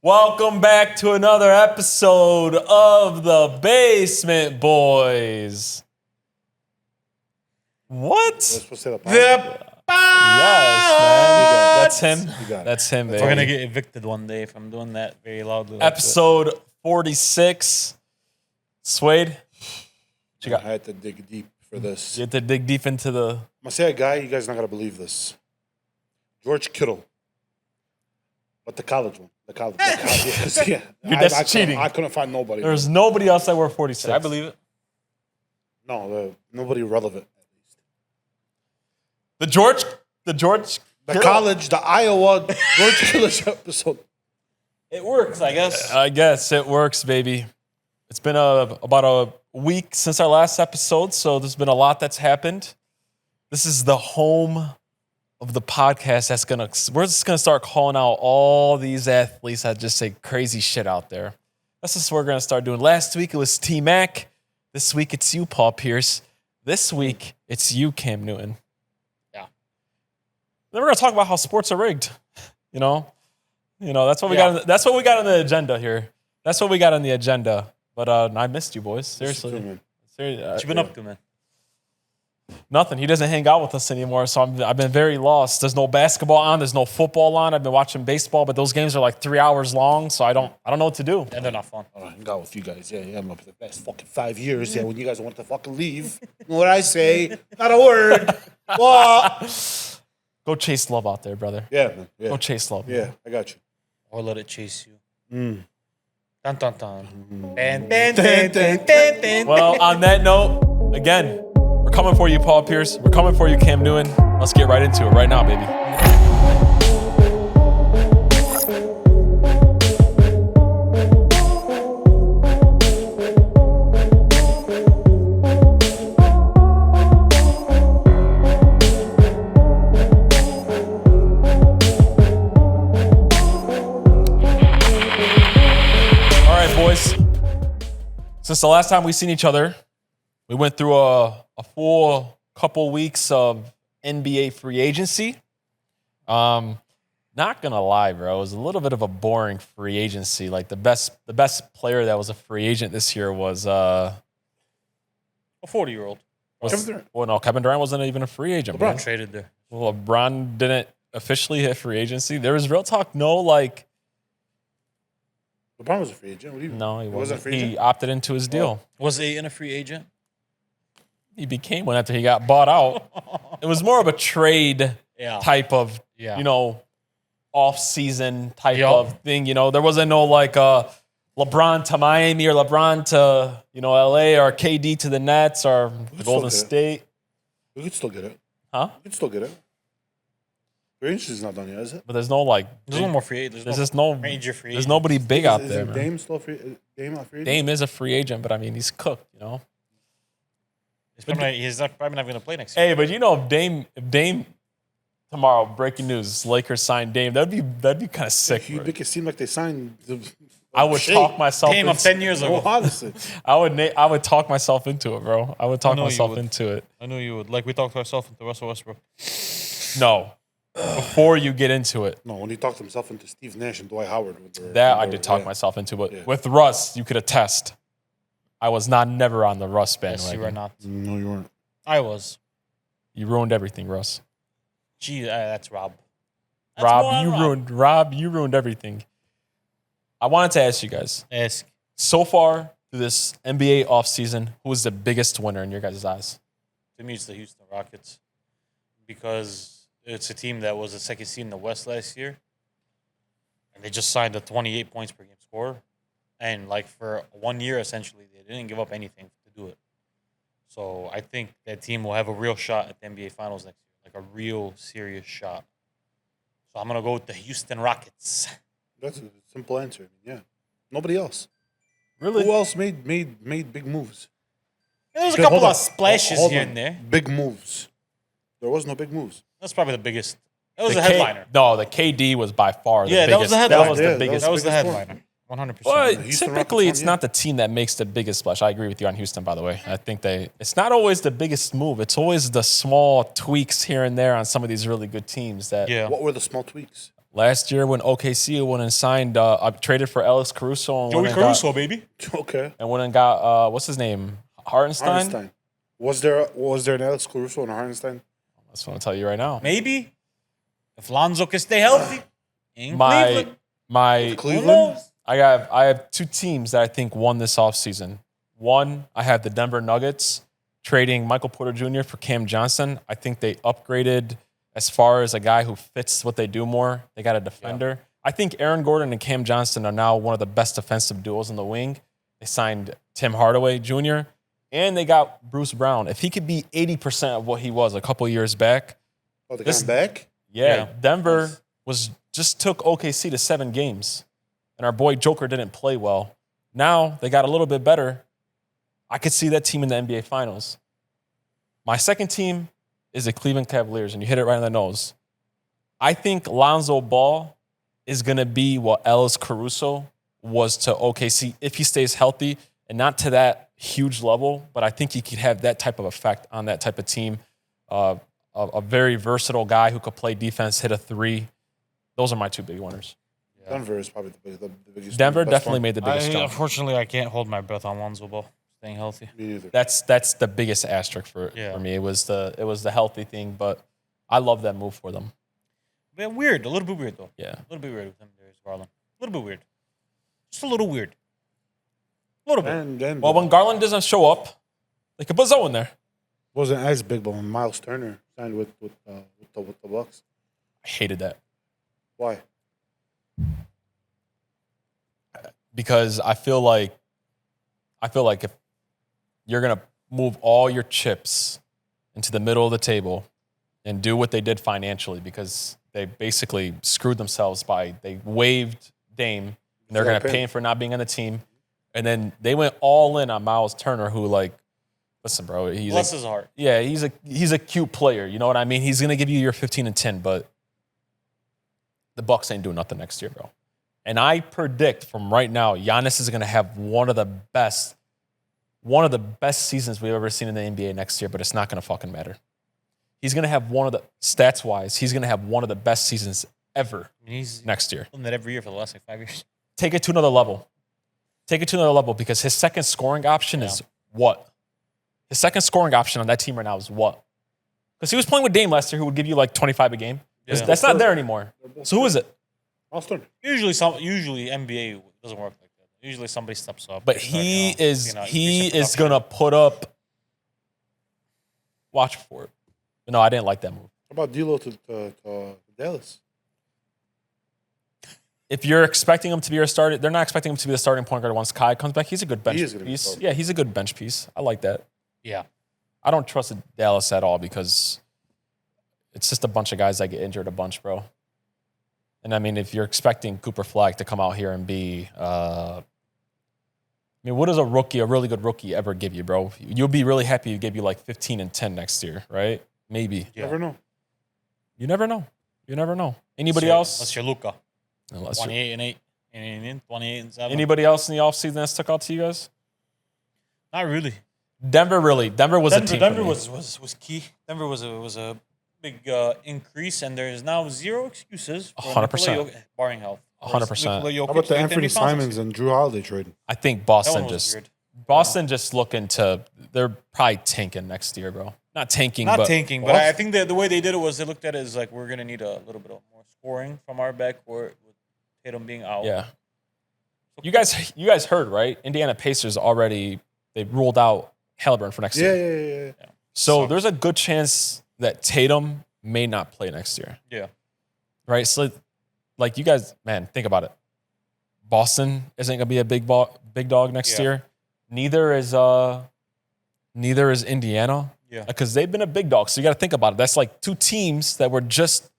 Welcome back to another episode of the Basement Boys. What? Yes, man. That's him. That's him, baby. We're gonna get evicted one day if I'm doing that very loudly. Episode 46. Suede, what you got? I had to dig deep for this. You had to dig deep into the... I'm gonna say a guy, you guys are not gonna believe this. George Kittle. But the college one. The college. Yeah. That's cheating. I couldn't find nobody. There's nobody else that wore 46. I believe it. No, nobody relevant. The George The Kittle. college, the Iowa George Kittle episode. It works, I guess. I guess it works, baby. It's been about a week since our last episode, so there's been a lot that's happened. This is the home of the podcast we're just gonna start calling out all these athletes that just say crazy shit out there. That's just what we're gonna start doing. Last week it was T-Mac. This week it's you, Paul Pierce. This week it's you, Cam Newton. Yeah. Then we're gonna talk about how sports are rigged. You know, that's what we got. That's what we got on the agenda here. That's what we got on the agenda. But I missed you, boys. Seriously. What you been up to, man? Nothing. He doesn't hang out with us anymore, so I've been very lost. There's no basketball on. There's no football on. I've been watching baseball, but those games are like 3 hours long, so I don't know what to do. And they're not fun. I hang out with you guys. Yeah, I'm up for the past fucking 5 years. Yeah, when you guys want to fucking leave. You know what I say? Not a word. What? Go chase love out there, brother. Yeah, man. Yeah. Go chase love. Yeah, I got you. Or let it chase you. Dun, dun, dun. Well, on that note, again, we're coming for you, Paul Pierce. We're coming for you, Cam Newton. Let's get right into it right now, baby. Since the last time we seen each other, we went through a full couple weeks of NBA free agency. Not gonna lie, bro, it was a little bit of a boring free agency. Like the best player that was a free agent this year was a 40-year-old. Well, no, Kevin Durant wasn't even a free agent. LeBron traded there. Well, LeBron didn't officially hit free agency. There was real talk, like. LeBron was a free agent. No, he wasn't. A free agent? He opted into his deal. Was Ayton a free agent? He became one after he got bought out. It was more of a trade type of, off-season type of thing. There wasn't no LeBron to Miami or LeBron to, LA or KD to the Nets or Golden State. We could still get it. Huh? We could still get it. Free agency is not done yet, is it? But there's no There's no more free agents. There's just no major free. There's nobody big out there. Is Dame still free? Dame not free agent? Dame is a free agent, but I mean he's cooked, He's probably not going to play next year. Hey, but if Dame tomorrow, breaking news, Lakers signed Dame. That'd be kind of sick. You make it seem like they signed. I would talk myself Dame of 10 years ago. Honestly, I would talk myself into it, bro. I would talk myself into it. I know you would. Like we talked ourselves into Russell Westbrook. No. Before you get into it. No, when he talked himself into Steve Nash and Dwight Howard. I did talk myself into, but with Russ, you could attest. I was never on the Russ bandwagon. Yes, you were not. No, you weren't. I was. You ruined everything, Russ. Gee, that's Rob. Rob, you ruined everything. I wanted to ask you guys. Ask. So far through this NBA offseason, who is the biggest winner in your guys' eyes? To me, it's the Houston Rockets. Because it's a team that was the second seed in the West last year. And they just signed a 28 points per game scorer. And for 1 year, essentially, they didn't give up anything to do it. So I think that team will have a real shot at the NBA Finals next year. Like a real serious shot. So I'm going to go with the Houston Rockets. That's a simple answer. Yeah. Nobody else. Really? Who else made big moves? There was a couple of splashes here and there. Big moves. There was no big moves. That's probably the biggest. That was the headliner. No, the KD was by far the biggest. That was the headliner. That was the biggest. That was the headliner. 100%. But Houston typically, Rockets it's one, not the team that makes the biggest splash. I agree with you on Houston, by the way. I think it's not always the biggest move. It's always the small tweaks here and there on some of these really good teams. That Yeah. What were the small tweaks? last year when OKC went and signed, traded for Ellis Caruso and Joey went Caruso, baby. Okay. and went and got what's his name, Hartenstein. Hartenstein. Was there an Alex Caruso and a Hartenstein? That's what I'm telling you right now. Maybe. If Lonzo can stay healthy. In My Cleveland. my Who Cleveland? knows? I have two teams that I think won this offseason. One, I have the Denver Nuggets trading Michael Porter Jr. for Cam Johnson. I think they upgraded as far as a guy who fits what they do more. They got a defender. I think Aaron Gordon and Cam Johnson are now one of the best defensive duos in the wing. They signed Tim Hardaway Jr. and they got Bruce Brown. If he could be 80% of what he was a couple years back, Oh, they This- got him back? yeah, Denver Nice. just took OKC to 7 games. And our boy Joker didn't play well. Now they got a little bit better. I could see that team in the NBA Finals. My second team is the Cleveland Cavaliers, and you hit it right on the nose. I think Lonzo Ball is going to be what Ellis Caruso was to OKC if he stays healthy, and not to that huge level, but I think he could have that type of effect on that type of team. A very versatile guy who could play defense, hit a three. Those are my two big winners. Denver is probably the biggest. Denver best definitely one. made the biggest jump. Unfortunately, I can't hold my breath on Lonzo Ball staying healthy. Me neither. That's the biggest asterisk for Yeah. me. It was the healthy thing, but I love that move for them. But weird. A little bit weird, though. Yeah. A little bit weird with him, Darius Garland. A little bit weird. Just a little weird. A little bit. And then Well, when Garland doesn't show up, they could put Zoe in there. wasn't as big, but when Miles Turner signed with the Bucks. I hated that Why? because I feel like if you're gonna move all your chips into the middle of the table and do what they did financially, because they basically screwed themselves by they waived Dame and they're Yeah, gonna pay him for not being on the team, and then they went all in on Miles Turner, who listen, bro, Bless his heart. yeah, he's a cute player. You know what I mean? He's gonna give you your 15 and 10, but the Bucks ain't doing nothing next year, bro. And I predict from right now, Giannis is gonna have one of the best seasons we've ever seen in the NBA next year, but it's not gonna fucking matter. He's gonna have stats wise, he's gonna have one of the best seasons ever I mean, he's next year. done that every year for the last 5 years. Take it to another level. Take it to another level because his second scoring option is what? His second scoring option on that team right now is what? Because he was playing with Dame last year, who would give you 25 a game. Yeah. That's not there anymore. So who is it? Miles Turner. Usually NBA doesn't work like that. Usually somebody steps up. But They start, he is increasing gonna put up. Watch for it. But no, I didn't like that move. How about D'Lo to Dallas? If you're expecting him to be your starter, they're not expecting him to be the starting point guard once Kai comes back. He's a good bench He is gonna be piece. starting. Yeah, he's a good bench piece. I like that. Yeah. I don't trust Dallas at all because it's just a bunch of guys that get injured a bunch, bro. And I mean, if you're expecting Cooper Flag to come out here and be, what does a really good rookie ever give you, bro? You'll be really happy he gave you 15 and 10 next year, right? Maybe. Yeah. Never know. You never know. You never know. Anybody That's else? your Luka. Unless 28 and 8. 28 and 7. Anybody else in the offseason that stuck out to you guys? Not really. Denver was a team. Denver for me. was key. Denver was a big increase, and there is now zero excuses. For 100%. Nikola Jokic, barring health. 100%. How about the Anthony Simons and Drew Holiday trade? I think That one Boston was weird. just looking to. They're probably tanking next year, bro. Not tanking, Not but tanking, but I think that the way they did it was they looked at it as we're gonna need a little bit of more scoring from our backcourt with Tatum being out. yeah. You guys heard, right? Indiana Pacers already they ruled out Halliburton for next Yeah, year. yeah. So Sucks. there's a good chance that Tatum may not play next year. Yeah. Right? So you guys, man, think about it. Boston isn't gonna be a big dog next Yeah. year. Neither is Indiana. Yeah. Because they've been a big dog. So you got to think about it. That's two teams that were just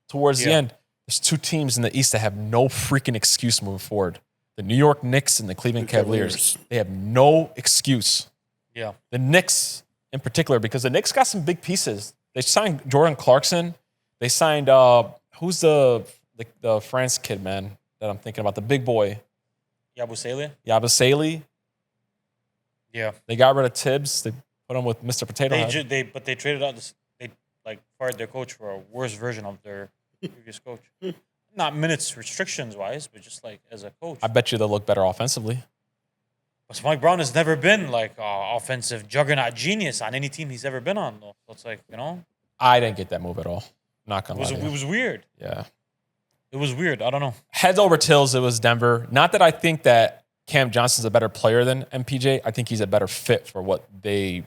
towards the Yeah. end. There's two teams in the East that have no freaking excuse moving forward. The New York Knicks and the Cleveland Cavaliers. They have no excuse. Yeah. The Knicks in particular, because the Knicks got some big pieces. They signed Jordan Clarkson. They signed who's the France kid, man, that I'm thinking about, the big boy. Yabusele. Yeah. They got rid of Tibbs. They put him with Mr. Potato Head. But they traded out this. They fired their coach for a worse version of their previous coach. Not minutes restrictions wise, but just as a coach. I bet you they'll look better offensively. But Mike Brown has never been offensive juggernaut genius on any team he's ever been on, though. So it's I didn't get that move at all. Not gonna lie. It was weird. Yeah. It was weird. I don't know. Heads over tails, it was Denver. Not that I think that Cam Johnson's a better player than MPJ. I think he's a better fit for what they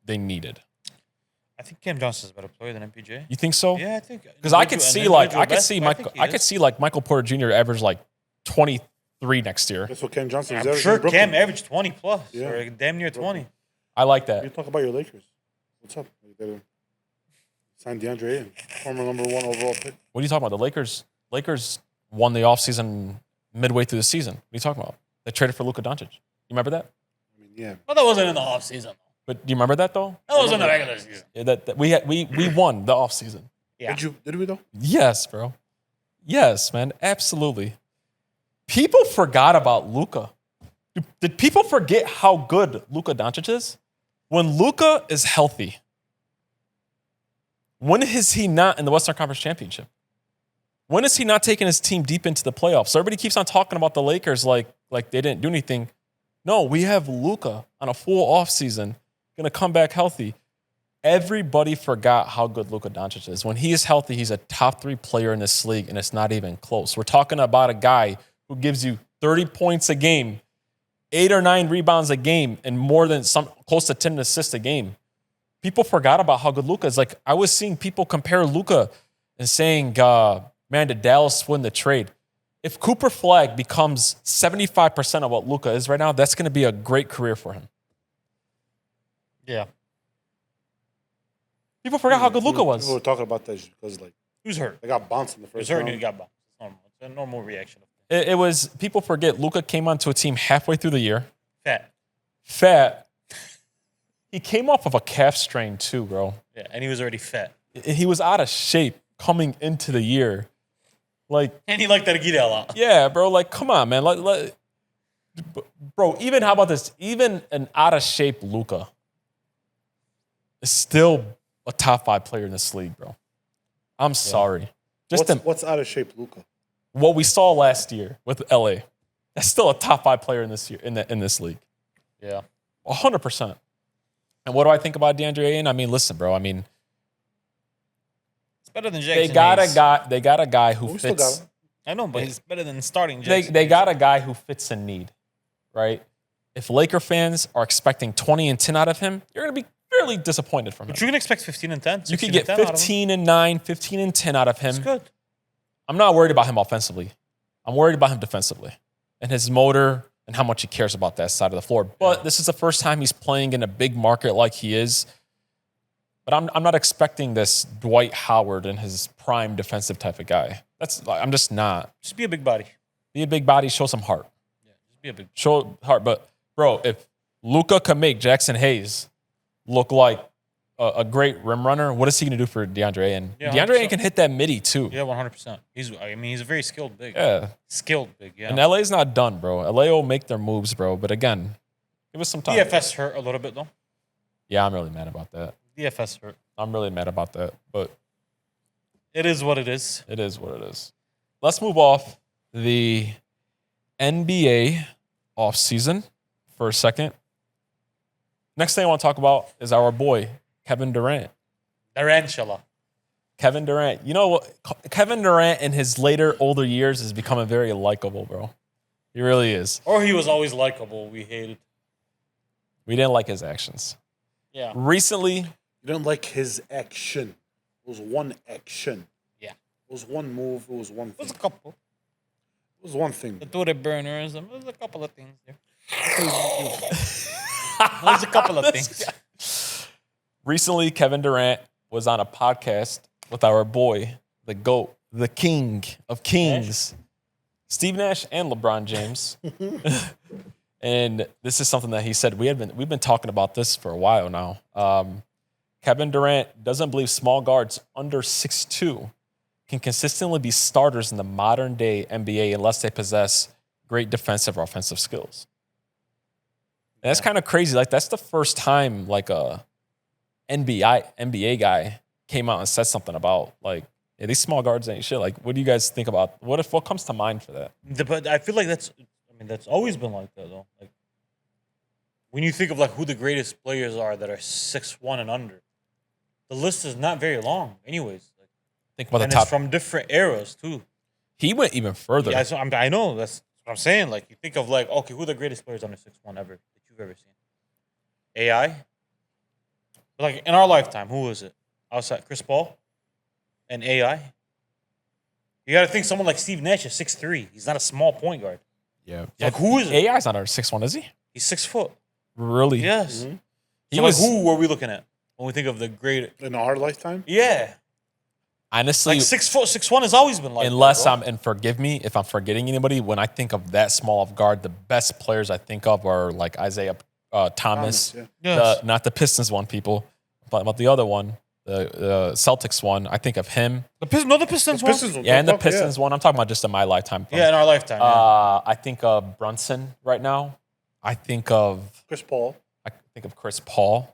needed. I think Cam Johnson's a better player than MPJ. You think so? Yeah, I think. Because I could see Michael Porter Jr. average 23 next year. That's what Cam Johnson is. I'm sure Cam averaged 20 plus, Yeah. or damn near 20. I like that. You talk about your Lakers. What's up? You signed DeAndre Ayton, former number 1 overall pick. What are you talking about? The Lakers won the offseason midway through the season. What are you talking about? They traded for Luka Doncic. You remember that? I mean, yeah. Well, that wasn't in the offseason. But do you remember that though? That was in the regular season. Yeah, that we won the offseason. Yeah. Did we though? Yes, bro. Yes, man. Absolutely. People forgot about Luka. Did people forget how good Luka Doncic is? When Luka is healthy, when is he not in the Western Conference Championship? When is he not taking his team deep into the playoffs? Everybody keeps on talking about the Lakers like they didn't do anything. No, we have Luka on a full offseason, going to come back healthy. Everybody forgot how good Luka Doncic is. When he is healthy, he's a top 3 player in this league, and it's not even close. We're talking about a guy who gives you 30 points a game, 8 or 9 rebounds a game, and more than close to 10 assists a game. People forgot about how good Luka is. I was seeing people compare Luka and saying, man, did Dallas win the trade? If Cooper Flagg becomes 75% of what Luka is right now, that's going to be a great career for him. Yeah. People forgot how good Luka was. People were talking about that because Who's hurt? they got bounced in the Who's first hurt round. and he got bounced. It's normal. It's a normal reaction. It was, people forget, Luka came onto a team halfway through the year. Fat. He came off of a calf strain too, bro. Yeah, and he was already fat. He was out of shape coming into the year. And he liked that Agita a lot. Yeah, bro. Come on, man. Bro, how about this? Even an out of shape Luka is still a top 5 player in this league, bro. I'm sorry. What's out of shape, Luka? What we saw last year with LA, that's still a top 5 player in this year in this league. Yeah, 100%. And what do I think about DeAndre Ayton? I mean, listen, bro. I mean, it's better than Jackson. They got a guy who We still fits. got him. I know, but he's better than starting Jackson. They got a guy who fits a need, right? If Laker fans are expecting 20 and 10 out of him, you're going to be fairly disappointed from him. But you can expect 15 and 10. You could get 15 and 9, 15 and 10 out of him. That's good. I'm not worried about him offensively. I'm worried about him defensively and his motor and how much he cares about that side of the floor. But this is the first time he's playing in a big market like he is. But I'm not expecting this Dwight Howard and his prime defensive type of guy. I'm just not. Just be a big body. Be a big body, show some heart. Yeah, just be a big. Show heart. But bro, if Luka can make Jackson Hayes look like a great rim runner, what is he going to do for DeAndre Ayton? Yeah, DeAndre Ayton can hit that midi too. Yeah, 100%. He's a very skilled big. Yeah. Skilled big, yeah. And LA's not done, bro. LA will make their moves, bro. But again, give us some time. DFS hurt a little bit, though. Yeah, I'm really mad about that. DFS hurt. I'm really mad about that. But it is what it is. It is what it is. Let's move off the NBA offseason for a second. Next thing I want to talk about is our boy, Kevin Durant. Durantula. Kevin Durant. You know what? Kevin Durant in his older years is becoming very likable, bro. He really is. Or he was always likable. We hated. We didn't like his actions. Yeah. Recently. You didn't like his action. It was one action. Yeah. It was one move. It was one thing. It was a couple. It was one thing. The Twitter burners. There was a couple of things there. There's a couple of things. Recently, Kevin Durant was on a podcast with our boy, the GOAT, the king of kings, Steve Nash and LeBron James. And this is something that he said. We've been talking about this for a while now. Kevin Durant doesn't believe small guards under 6'2" can consistently be starters in the modern day NBA unless they possess great defensive or offensive skills. And that's kind of crazy. Like, that's the first time like a NBA guy came out and said something about like, yeah, these small guards ain't shit. Like, what do you guys think about what comes to mind for that? But I feel like that's always been like that though. Like when you think of like who the greatest players are that are 6'1" and under, the list is not very long. Anyways, like, Think about and the top. it's from different eras too. He went even further. Yeah, so I know that's what I'm saying. Like you think of like, okay, who are the greatest players under 6'1" ever that you've ever seen? AI. Like in our lifetime, who was it? Outside Chris Paul and AI. You got to think someone like Steve Nash is 6'3". He's not a small point guard. Yeah. Like who is it? AI's not our 6'1", is he? He's 6 foot. Really? Yes. Mhm. He So was like, who were we looking at when we think of the great? In our lifetime? Yeah, honestly, like 6 foot, 6'1" has always been like. unless that, bro. and forgive me if I'm forgetting anybody, when I think of that small of guard, the best players I think of are like Isaiah Thomas. Yeah. Yes. Not the Pistons one, people, but about the other one, the Celtics one. I think of him. the Pistons. The Pistons Yeah, and the fuck, Pistons one. I'm talking about just in my lifetime. Yeah, in our lifetime. Yeah. I think of Brunson right now. I think of Chris Paul. Chris Paul.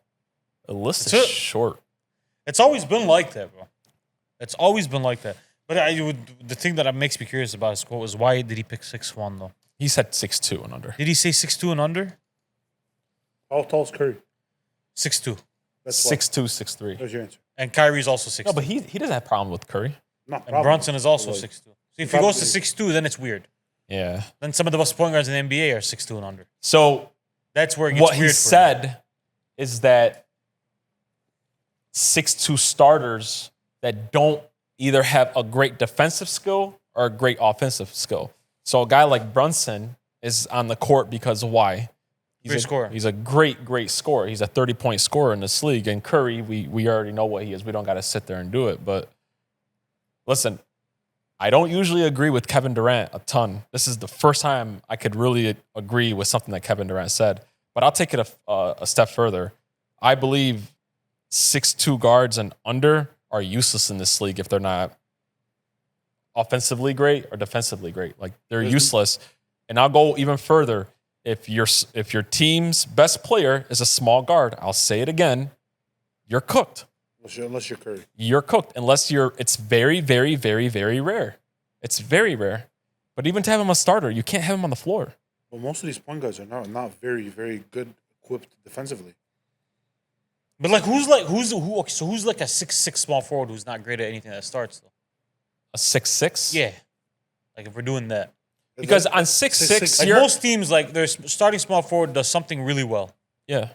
The list That's is it. short. It's always been like that, bro. It's always been like that. But the thing that makes me curious about his quote is why did he pick 6'1" though? He said 6'2" and under. Did he say 6'2" and under? How tall is Curry? 6'2". That's what. 6'2", 6'3". There's your answer. And Kyrie's also 6'2". No, but he doesn't have a problem with Curry. Not And problem. Brunson is also Like, 6'2". So if he goes to probably- 6'2", then it's weird. Yeah. Then some of the best point guards in the NBA are 6'2" and under. So That's where it gets what weird he for me. said is that 6'2" starters that don't either have a great defensive skill or a great offensive skill. So a guy like Brunson is on the court because why? Great scorer. He's a great scorer. He's a 30-point scorer in this league. And Curry, we already know what he is. We don't got to sit there and do it. But listen, I don't usually agree with Kevin Durant a ton. This is the first time I could really agree with something that Kevin Durant said. But I'll take it a step further. I believe 6'2" guards and under are useless in this league if they're not offensively great or defensively great. Like, they're useless. And I'll go even further. If your team's best player is a small guard, I'll say it again, you're cooked. Unless you're Curry. You're cooked it's very, very, very, very rare. It's very rare. But even to have him a starter, you can't have him on the floor. Well, most of these point guards are not very, very good equipped defensively. But like who's like a 6'6" small forward who's not great at anything that starts though? A 6'6"? Yeah. Like if we're doing that. Because on 6'6", Like you're... most teams, like their starting small forward does something really well. Yeah.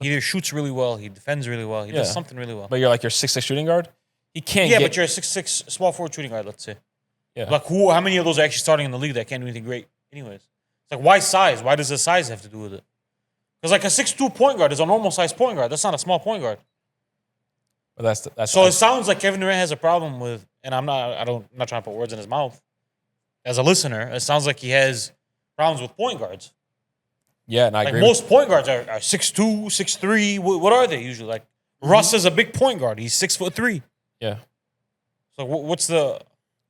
He either shoots really well, he defends really well, he does something really well. But you're like your 6'6" shooting guard? He can't Yeah, get... but you're a 6'6" small forward shooting guard, let's say. Yeah. Like how many of those are actually starting in the league that can't do anything great anyways? It's like why size? Why does the size have to do with it? Because like a 6'2" point guard is a normal size point guard. That's not a small point guard. But that's So it sounds like Kevin Durant has a problem with, and I'm not trying to put words in his mouth. As a listener, it sounds like he has problems with point guards. Yeah, and I Like agree. most point guards are 6'2", 6'3". What are they usually? Like Russ is a big point guard. He's 6'3". Yeah. So what's the,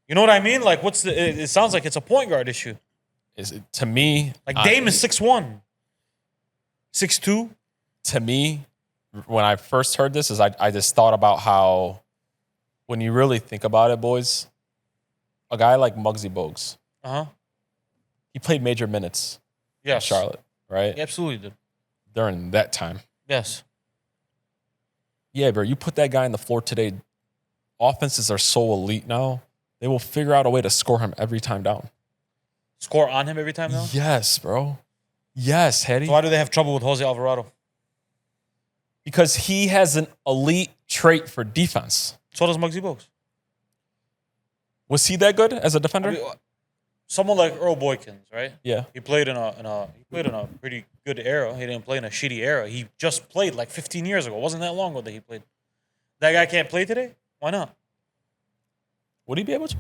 you know what I mean? Like what's the? It sounds like it's a point guard issue. To me... Like Dame is 6'1", 6'2". To me, when I first heard this, I just thought about how, when you really think about it, boys, a guy like Muggsy Bogues, he played major minutes in Yes. Charlotte, right? He absolutely did. During that time. Yes. Yeah, bro, you put that guy on the floor today, offenses are so elite now, they will figure out a way to score him every time down. Score on him every time now. Yes, bro. Yes, Hetty. So why do they have trouble with Jose Alvarado? Because he has an elite trait for defense. So does Muggsy Bogues. Was he that good as a I defender? mean, someone like Earl Boykins, right? Yeah. He played in a pretty good era. He didn't play in a shitty era. He just played like 15 years ago. It wasn't that long ago that he played. That guy can't play today? Why not? Would he be able to?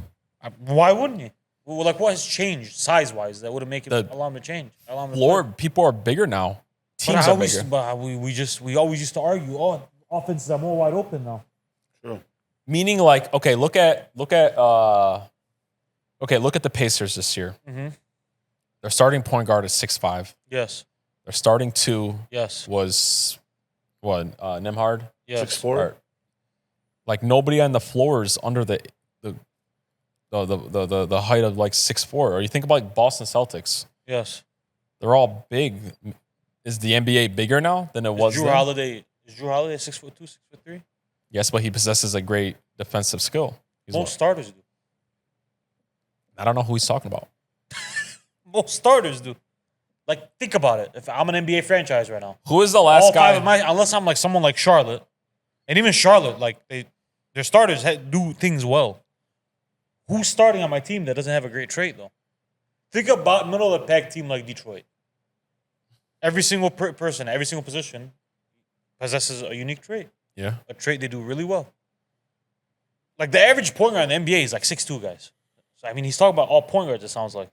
Why wouldn't he? Well, like what has changed size-wise that would make him allow him to change? Allow him to Floor, play? people are bigger now. Teams But are how bigger. But we always used to argue, oh, offenses are more wide open now. True. Meaning, like, okay, look at the Pacers this year. Mm-hmm. Their starting point guard is 6'5". Yes. Their starting 2 Yes. was what? Nemhard? Yes. 6'4". Or, like nobody on the floor is under the height of like 6'4". Or you think about like Boston Celtics. Yes. They're all big. Is the NBA bigger now than it was Drew then? Holiday. Is Drew Holiday 6'2", 6'3"? Yes, but he possesses a great defensive skill. Most starters do. I don't know who he's talking about. Most starters do. Like, think about it. If I'm an NBA franchise right now, Who is the last all guy? five of my, unless I'm like someone like Charlotte, and even Charlotte, like their starters do things well. Who's starting on my team that doesn't have a great trait though? Think about middle of the pack team like Detroit. Every single person, every single position possesses a unique trait. Yeah. A trait they do really well. Like the average point guard in the NBA is like 6'2" guys. So I mean, he's talking about all point guards. It sounds like.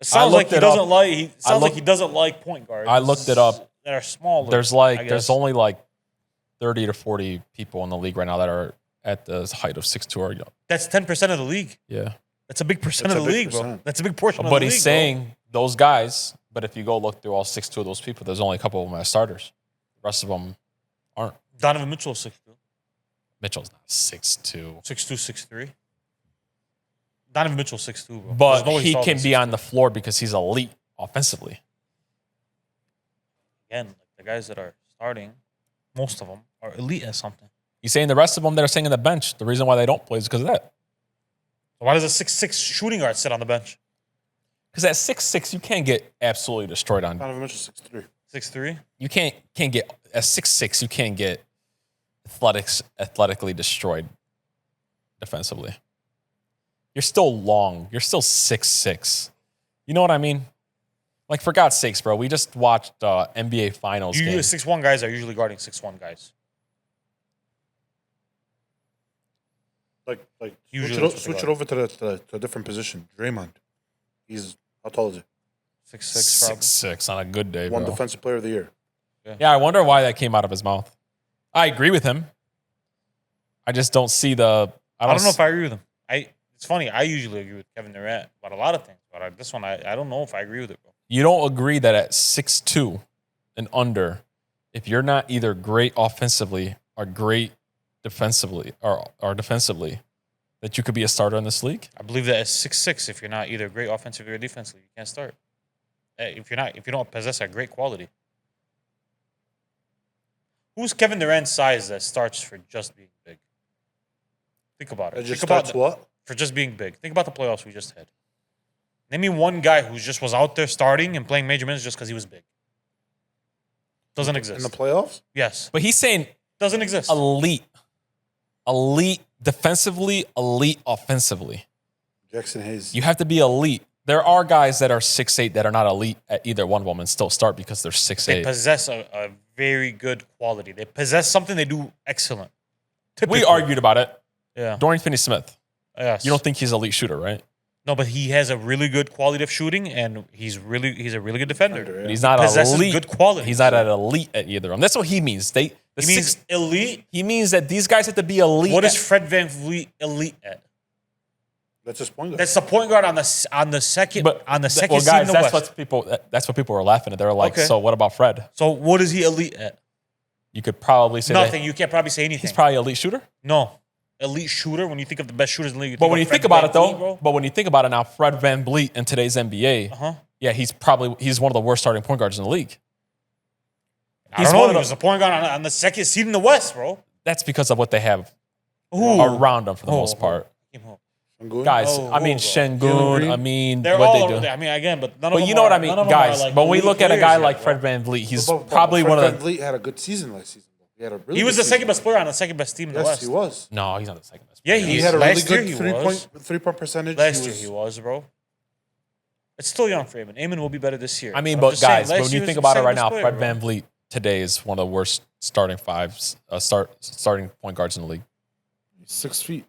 It sounds like he doesn't like. He sounds like he doesn't like point guards. I looked it up. That are smaller. There's only like 30 to 40 people in the league right now that are at the height of 6'2" or young. That's 10% of the league. Yeah. That's a big percent of the league, bro. That's a big portion of the But league. he's saying those guys, but if you go look through all 6'2" of those people, there's only a couple of them as starters. The rest of them aren't. Donovan Mitchell 6'2". Mitchell's not 6'2". 6'2", 6'3". Donovan Mitchell 6'2", bro. But There's no way he he's can taller be than on the floor because he's elite offensively. 6'2". Again, like the guys that are starting, most of them are elite at something. He's saying the rest of them that are sitting on the bench, the reason why they don't play is because of that. So why does a 6'6" shooting guard sit on the bench? Because at 6'6", you can't get absolutely destroyed on. Donovan Mitchell 6'3". 6'3"? You can't get at 6'6", you can't get athletically destroyed defensively. You're still long. You're still 6'6". You know what I mean? Like, for God's sakes, bro, we just watched NBA Finals Usually game. 6'1" guys are usually guarding 6'1" guys. Like Usually switch it over to a different position. Draymond. He's how tall is he? 6'6", probably. 6'6" on a good day, One bro. defensive player of the year. Yeah, I wonder why that came out of his mouth. I agree with him. I just don't see the... I don't know if I agree with him. It's funny. I usually agree with Kevin Durant about a lot of things, but this one, I don't know if I agree with it, bro. You don't agree that at 6'2" and under, if you're not either great offensively or great defensively or defensively, that you could be a starter in this league? I believe that at 6'6", if you're not either great offensively or defensively, you can't start. If you don't possess a great quality. Who's Kevin Durant's size that starts for just being big? Think about it. It just Think about starts what? For just being big. Think about the playoffs we just had. Name me one guy who just was out there starting and playing major minutes just because he was big. Doesn't exist. In the playoffs? Yes. But he's saying Doesn't exist. elite defensively, elite offensively. Jackson Hayes. You have to be elite. There are guys that are 6'8" that are not elite at either one of them and still start because they're 6'8". They possess a very good quality. They possess something they do excellent. Typically. We argued about it. Yeah. Dorian Finney-Smith. Yes. You don't think he's an elite shooter, right? No, but he has a really good quality of shooting, and he's a really good defender. But he's not Possesses elite. good quality. He's not an elite at either of them. That's what he means. He means elite. He means that these guys have to be elite. What is Fred VanVleet elite at? That's his point guard. That's the point guard on the second well, seed guys, in the that's West. what people were laughing at. They were like, Okay. so what about Fred? So what is he elite at? You could probably say Nothing. that You can't probably say anything. he's probably an elite shooter. No. Elite shooter, when you think of the best shooters in the league. But when you think about it, though, bro. but when you think about it now, Fred VanVleet in today's NBA, yeah, he's one of the worst starting point guards in the league. I don't know. He was a point guard on the second seed in the West, bro. That's because of what they have Who? around them for the most part. Sengun? Guys, Oh, I mean, bro. Jalen Shengun, Green? I mean, They're what all they over do. there. I mean, again, but none of But them you know what I are- mean, none of them guys. are, like, But when we elite look at a players guy yet, like bro. Fred VanVleet, he's But probably Fred one of the. VanVleet had a good season last season. He had a really He was good the second season. best player on the second best team in the Yes, West. he was. No, he's not the second best. Yeah, player. He had a Last really year good he was. three-point percentage. Last year he was, bro. It's still young for Eamon. Eamon will be better this year. I mean, I'm but just saying, guys, last when you year think he was about the it right second now, best Fred player, bro. VanVleet today is one of the worst starting starting point guards in the league, 6 feet.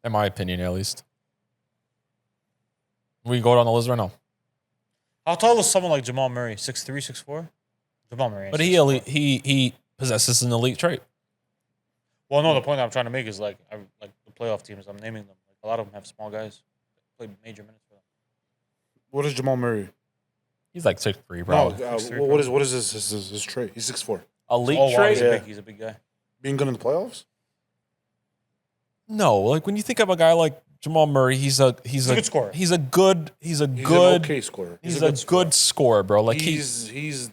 in my opinion, at least. We go down the list right now, How tall is someone like Jamal Murray? 6'3", 6'4"? Jamal Murray. but 6'4". he possesses an elite trait. Well, no, the point I'm trying to make is like the playoff teams. I'm naming them. Like a lot of them have small guys that play major minutes for them. What is Jamal Murray? He's like 6'3", No, bro. what is his trait? He's 6'4". Elite Oh, wow, trait? he's a big guy. Being good in the playoffs? No, like when you think of a guy like Jamal Murray, he's a good scorer. He's a good He's an okay scorer. He's a good scorer, bro. Like he's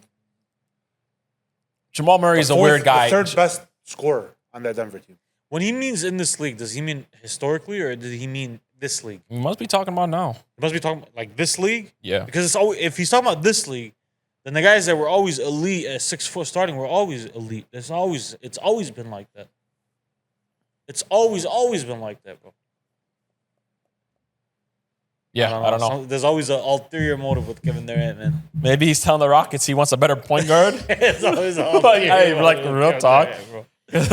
Jamal Murray's a weird guy. The third best scorer on that Denver team. When he means in this league, does he mean historically or does he mean this league? We must be talking about now. He must be talking about, like this league. Yeah. Because it's always, if he's talking about this league, then the guys that were always elite at 6 foot starting were always elite. It's always been like that. It's always been like that, bro. Yeah, I don't know. There's always an ulterior motive with Kevin Durant, man. Maybe he's telling the Rockets he wants a better point guard. It's always an Like, ulterior hey, motive like with real Kevin talk. Durant, bro.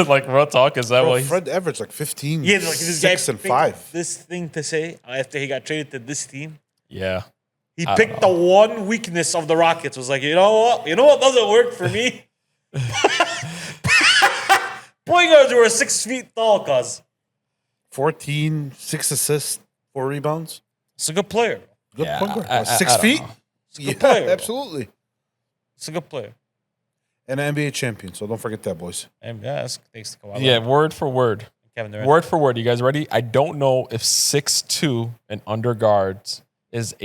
Like real talk, is that Bro, what he's Fred averaged like 15, Yeah, like this 6 guy and picked 5. this thing to say after he got traded to this team. Yeah. He I picked don't the one weakness of the Rockets. Was like, you know what? You know what doesn't work for me? Point guards who are 6 feet tall, cuz. 14, 6 assists, 4 rebounds. It's a good player. Good Yeah, point guard. I 6 don't feet? know. It's a good player. Absolutely. It's a good player. And an NBA champion, so don't forget that, boys. And yeah, that's thanks to Kawhi. Yeah, word for word. Kevin Durant. Word for word. You guys ready? I don't know if 6'2" and under guards is at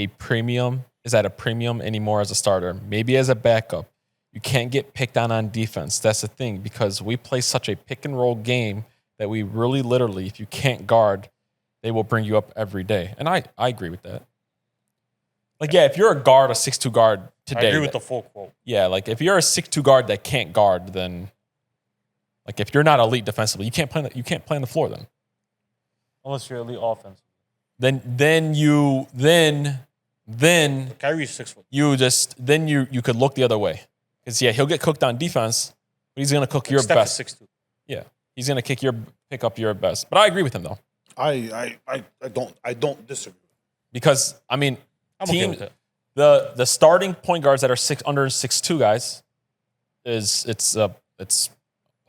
a premium anymore as a starter. Maybe as a backup. You can't get picked on defense. That's the thing, because we play such a pick and roll game that we really literally, if you can't guard, they will bring you up every day. And I agree with that. Like, yeah, if you're a guard, a 6'2" guard today. I agree with the full quote. Yeah, like if you're a 6'2" guard that can't guard, then like if you're not elite defensively, you can't play on the floor then. Unless you're elite offense. Then Kyrie's 6 foot. you could look the other way. Because yeah, he'll get cooked on defense, but he's gonna cook your Steph best. is 6'2". Yeah. He's gonna pick up your best. But I agree with him though. I don't disagree. Because I mean I'm okay with it. the starting point guards that are under 6'2" guys it's a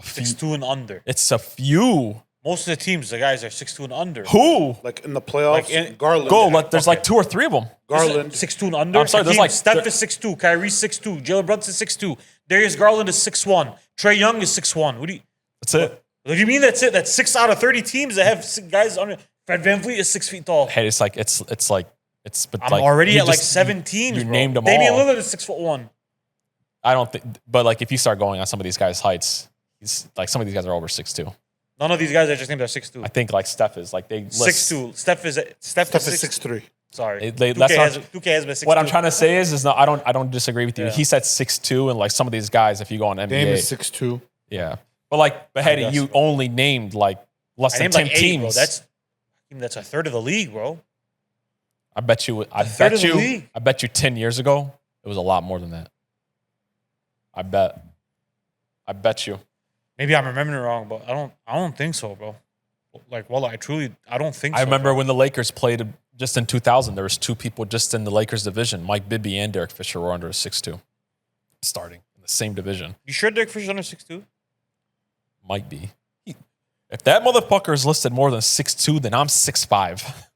few, 6'2" and under. it's a few. Most of the teams, the guys are 6'2" and under. Who? Like in the playoffs, Like in- Garland. Go, there's like 2 or 3 of them. Garland. 6'2" and under. I'm sorry, there's Hakeem, like- Steph is 6'2", Kyrie's 6'2", Jalen Brunson's 6'2", Darius Garland is 6'1", Trae Young is 6'1". What do That's it. you mean? That's it? That's 6 out of 30 teams that have guys under. Fred VanVleet is 6 feet tall. Hey, but I'm like, already you at like just- 7 teams. you bro. named them Damian all. Lillard is 6'1". I don't think, but like if you start going on some of these guys' heights, he's like some of these guys are over 6'2". None of these guys I just named are 6'2". I think like Steph is like they list, 6'2". Steph is Steph is 6'3". Sorry. That's 2K has been 6'2". What I'm trying to say is no, I don't disagree with you. Yeah. He said 6'2", and like some of these guys, if you go on NBA, Dame is 6'2". yeah. But like Beheady, guess you so. only named like less I than named 10 like 8, teams. bro. That's a third of the league, bro. I bet you. third of the league. I bet you 10 years ago it was a lot more than that. I bet you. Maybe I'm remembering it wrong, but I don't think so, bro. Like, well, I don't think so. I remember bro. when the Lakers played just in 2000, there was 2 people just in the Lakers division. Mike Bibby and Derek Fisher were under 6'2", starting in the same division. You sure Derek Fisher's under 6'2"? Might be. If that motherfucker is listed more than 6'2", then I'm 6'5".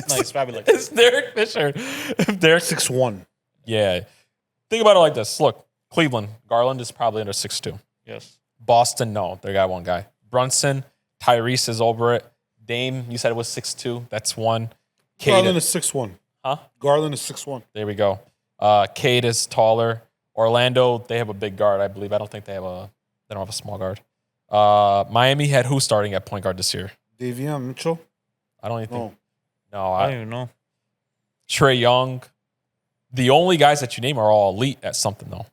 No, he's probably like It's Derek Fisher. If Derek, 6'1". yeah. Think about it like this. Look, Cleveland, Garland is probably under 6'2". yes. Boston, no. They got one guy. Brunson, Tyrese is over it. Dame, you said it was 6'2". That's one. Garland Cade, is 6'1". huh? Garland is 6'1". There we go. Cade is taller. Orlando, they have a big guard, I believe. I don't think they don't have a small guard. Miami had who starting at point guard this year? Davion Mitchell? I don't even think. No. No, I don't even know. Trae Young. The only guys that you name are all elite at something, though.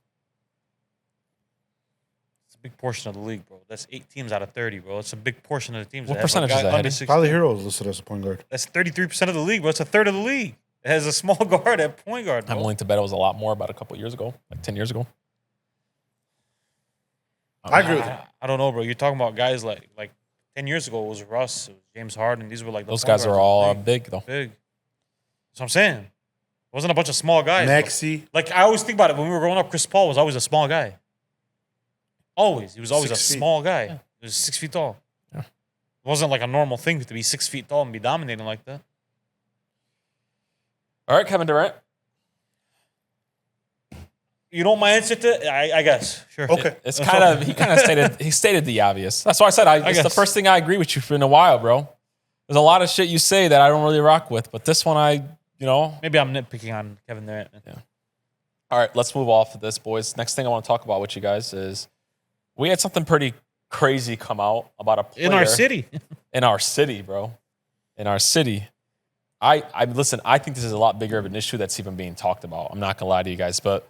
It's a big portion of the league, bro. That's 8 teams out of 30, bro. It's a big portion of the teams. What that have a percentage guy is that, under Eddie? 6'2". Tyler Hero is listed as a point guard. That's 33% of the league, bro. It's a third of the league. It has a small guard at point guard, bro. I'm willing to bet it was a lot more about a couple years ago, like 10 years ago. I agree with you. I don't know, bro. You're talking about guys like 10 years ago, it was Russ, it was James Harden. These were like the Those point guys guards are of the all league. big, though. Big. That's what I'm saying. It wasn't a bunch of small guys. bro. Maxey. Like, I always think about it. When we were growing up, Chris Paul was always a small guy. Always. He was always 6 a feet. small guy. He was 6 feet tall. Yeah. It wasn't like a normal thing to be 6 feet tall and be dominating like that. All right, Kevin Durant. You know my answer to? I guess. Sure. Okay. It's kind of he stated the obvious. That's why I said it's the guess. first thing I agree with you for in a while, bro. There's a lot of shit you say that I don't really rock with, but this one Maybe I'm nitpicking on Kevin Durant. Yeah. All right, let's move off of this, boys. Next thing I want to talk about with you guys is we had something pretty crazy come out about a player In our city. In our city, bro. In our city. I listen, I think this is a lot bigger of an issue that's even being talked about. I'm not gonna lie to you guys, but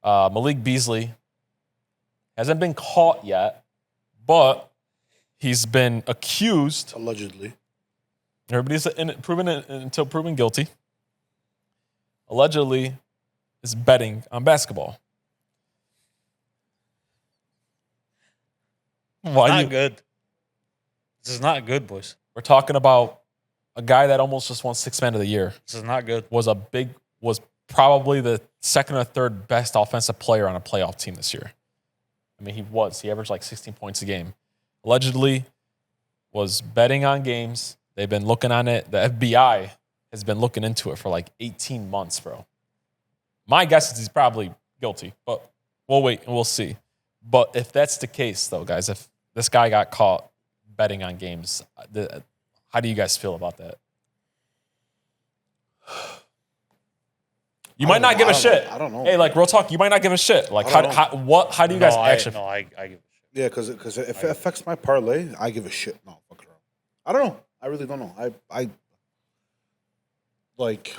Malik Beasley hasn't been caught yet, but he's been accused. Allegedly. Everybody's proven until proven guilty. Allegedly is betting on basketball. Not good. This is not good, boys. We're talking about a guy that almost just won Sixth Man of the Year. This is not good. Was probably the second or third best offensive player on a playoff team this year. I mean, he averaged like 16 points a game. Allegedly was betting on games. They've been looking on it. The FBI has been looking into it for like 18 months, bro. My guess is he's probably guilty, but we'll wait and we'll see. But if that's the case, though, guys, if this guy got caught betting on games, how do you guys feel about that? You might not give a shit. I don't know. Hey, like real talk, you might not give a shit. Like how do you guys actually? I give a shit. Yeah, because if it affects my parlay, I give a shit. No, fuck around. I don't know. I really don't know. I like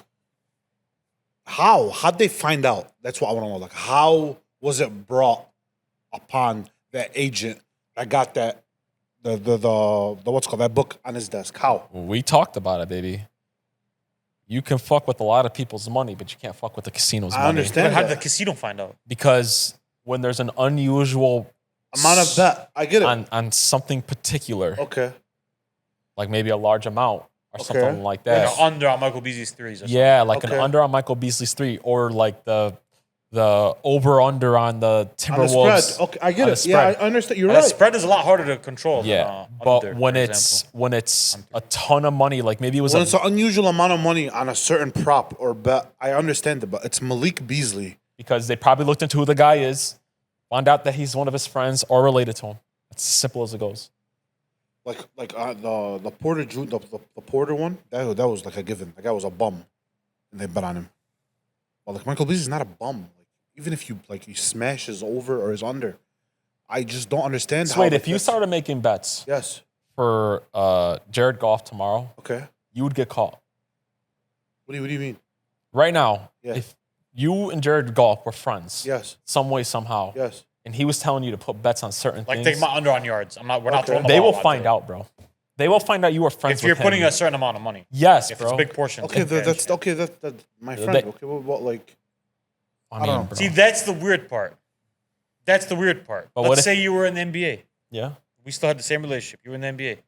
how'd they find out? That's what I want to know. Like, how was it brought upon that agent that got that the what's it called, that book on his desk? How? We talked about it, baby. You can fuck with a lot of people's money, but you can't fuck with the casino's money. I understand. But how did the casino find out? Because when there's an unusual Amount of bet. I get it. on something particular, Okay. like maybe a large amount or Okay. something like that. Like under on Michael Beasley's threes. Or Yeah, like Okay. an under on Michael Beasley's 3, or like the over under on the On the Timberwolves. spread. Okay, I get on it. the Yeah, I spread. understand. You're something. right. The spread is a lot harder to control. Yeah, than, but under, when for it's example. a ton of money, like maybe it was When it's an unusual amount of money on a certain prop or bet, I understand it, but it's Malik Beasley. because they probably looked into who the guy is, found out that he's one of his friends or related to him. It's as simple as it goes. Like the Porter the Porter one, that was like a given. That guy was a bum, and they bet on him. Well, like Michael Beasley's not a bum. Like, even if you he smashes over or is under, I just don't understand. So how wait, like, if you that's- started making bets yes, for Jared Goff tomorrow, okay. you would get caught. What do you mean? Right now, Yeah. if you and Jared Goff were friends, Yes, some way, somehow, yes. and he was telling you to put bets on certain Like things, take my under on yards. We're not Okay. throwing the they ball will out find there. out, bro. They will find out you were friends If you're with putting him. a certain amount of money. Yes, If bro. it's a big portion. Okay, then that's yeah. okay. That my They- friend. Okay, well, what like? I don't mean, know. bro. See, that's the weird part. That's the weird part. But what Let's if- say you were in the NBA. Yeah. We still had the same relationship. You were in the NBA.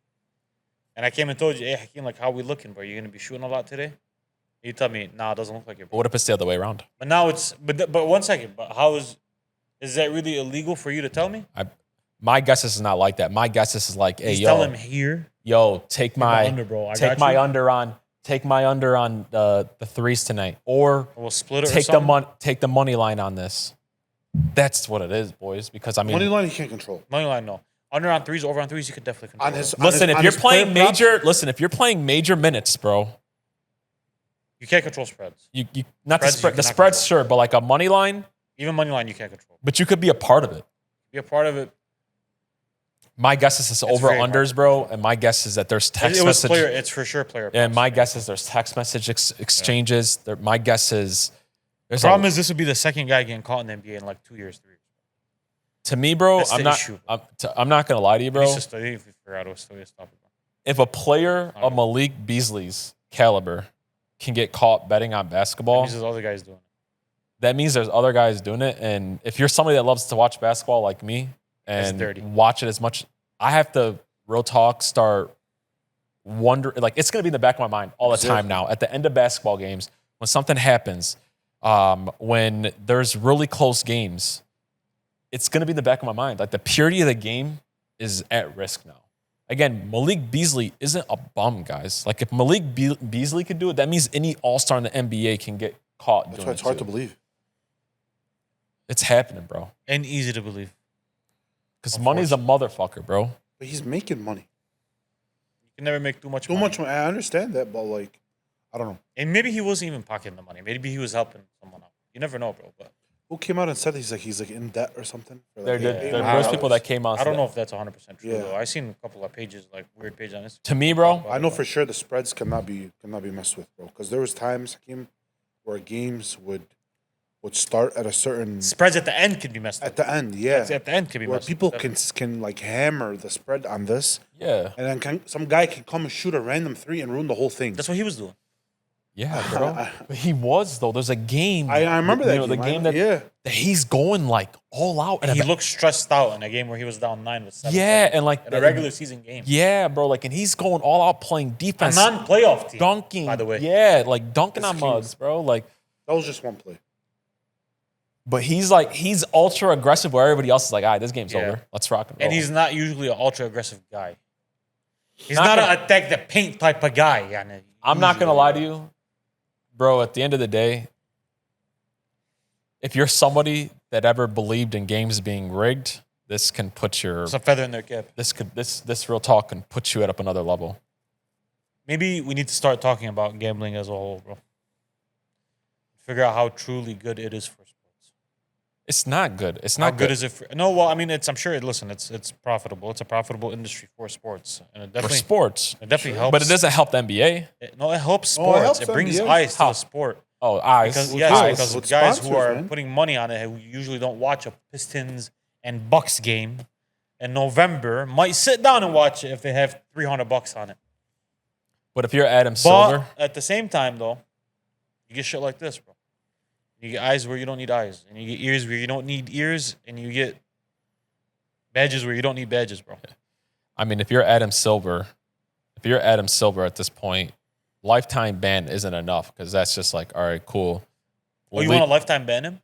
And I came and told you, hey, Hakeem, like, how we looking, bro? You going to be shooting a lot today? You tell me, nah, it doesn't look like it, But bro. what if it's the other way around? But now it's, but 1 second, but how is that really illegal for you to tell me? My guess is not like that. My guess is like, hey, He's yo, telling him here. take my my under, bro. I take got my you. under on the threes tonight, or We'll split it or take the something. take the money line on this. That's what it is, boys. Because I mean, Money line you can't control. Money line, no. Under on threes, over on threes, you can definitely control. On his, it. listen, if on you're his playing player props, if you're playing major minutes, bro, You can't control spreads. you not the Spreads you spread, the cannot spreads, control. sure, but like a money line, Even money line, you can't control. but you could be a part of it. Be a part of it. My guess is it's over very hard unders, to bro, and my guess is that there's text It was message. player. It's for sure player. And props. my guess is there's text message exchanges. My guess is there's The problem is this would be the second guy getting caught in the NBA in like 2 years, 3 years. to me, bro. That's the I'm not. issue. I'm not gonna lie to you, bro. It's just, I think if we figure out a story to stop it. If a player of Malik Beasley's caliber can get caught betting on basketball, These other guys doing it. that means there's other guys doing it. And if you're somebody that loves to watch basketball like me and dirty. watch it as much, I have to real talk start wondering. Like it's gonna be in the back of my mind all the time now. At the end of basketball games, when something happens, when there's really close games, it's gonna be in the back of my mind. Like the purity of the game is at risk now. Again, Malik Beasley isn't a bum, guys. Like if Malik Beasley could do it, that means any all-star in the NBA can get caught That's doing why it it's hard too. to believe. It's happening, bro. And easy to believe. Because money's a motherfucker, bro. But he's making money. You can never make too much Too money. much money. I understand that, but like, I don't know. And maybe he wasn't even pocketing the money. Maybe he was helping someone out. You never know, bro. But Who came out and said he's like in debt or something? For There like was people that came out. I don't know if that's 100% true, Yeah. though. I seen a couple of pages, like weird pages on Instagram. To me, bro, I know for sure the spreads cannot be messed with, bro. Because there was times, Hakeem, where games would start at a certain Spreads at the end could be messed up. at the end, yeah, At the end could be where messed people up. can like hammer the spread on this, yeah. and then some guy can come and shoot a random three and ruin the whole thing. That's what he was doing. Yeah, bro. But he was, though. There's a game. I remember that. The game that yeah. he's going like all out. And he looked stressed out in a game where he was down 9 with 7. Yeah, and like in a regular season game. Yeah, bro. Like, and he's going all out playing A defense. non-playoff team, dunking. by the way. Yeah, like dunking This on team- mugs, bro. Like, That was just one play. but he's ultra aggressive where everybody else is like, all right, this game's Yeah. over. Let's rock and roll. And he's not usually an ultra-aggressive guy. He's Not not gonna- an attack the paint type of guy. Yani, I'm not gonna usually. lie to you, bro. At the end of the day, if you're somebody that ever believed in games being rigged, this can put your It's a feather in their cap. this real talk can put you at up another level. Maybe we need to start talking about gambling as a whole, bro. Figure out how truly good it is for sports. It's not good. It's How not good is it for? No, well, I mean, I'm sure. Listen, it's profitable. It's a profitable industry for sports, and it for definitely sports, helps. but it doesn't help the NBA. It helps No, it sports. helps It brings NBA. eyes to How? the sport. Oh, eyes. Because With yes, eyes, because with guys who sponsors, are man. putting money on it who usually don't watch a Pistons and Bucks game in November might sit down and watch it if they have $300 on it. But if you're Adam But Silver, at the same time, though, you get shit like this, bro. You get eyes where you don't need eyes, and you get ears where you don't need ears, and you get badges where you don't need badges, bro. I mean, if you're Adam Silver at this point, lifetime ban isn't enough because that's just like, all right, cool. Oh, you want a lifetime ban him?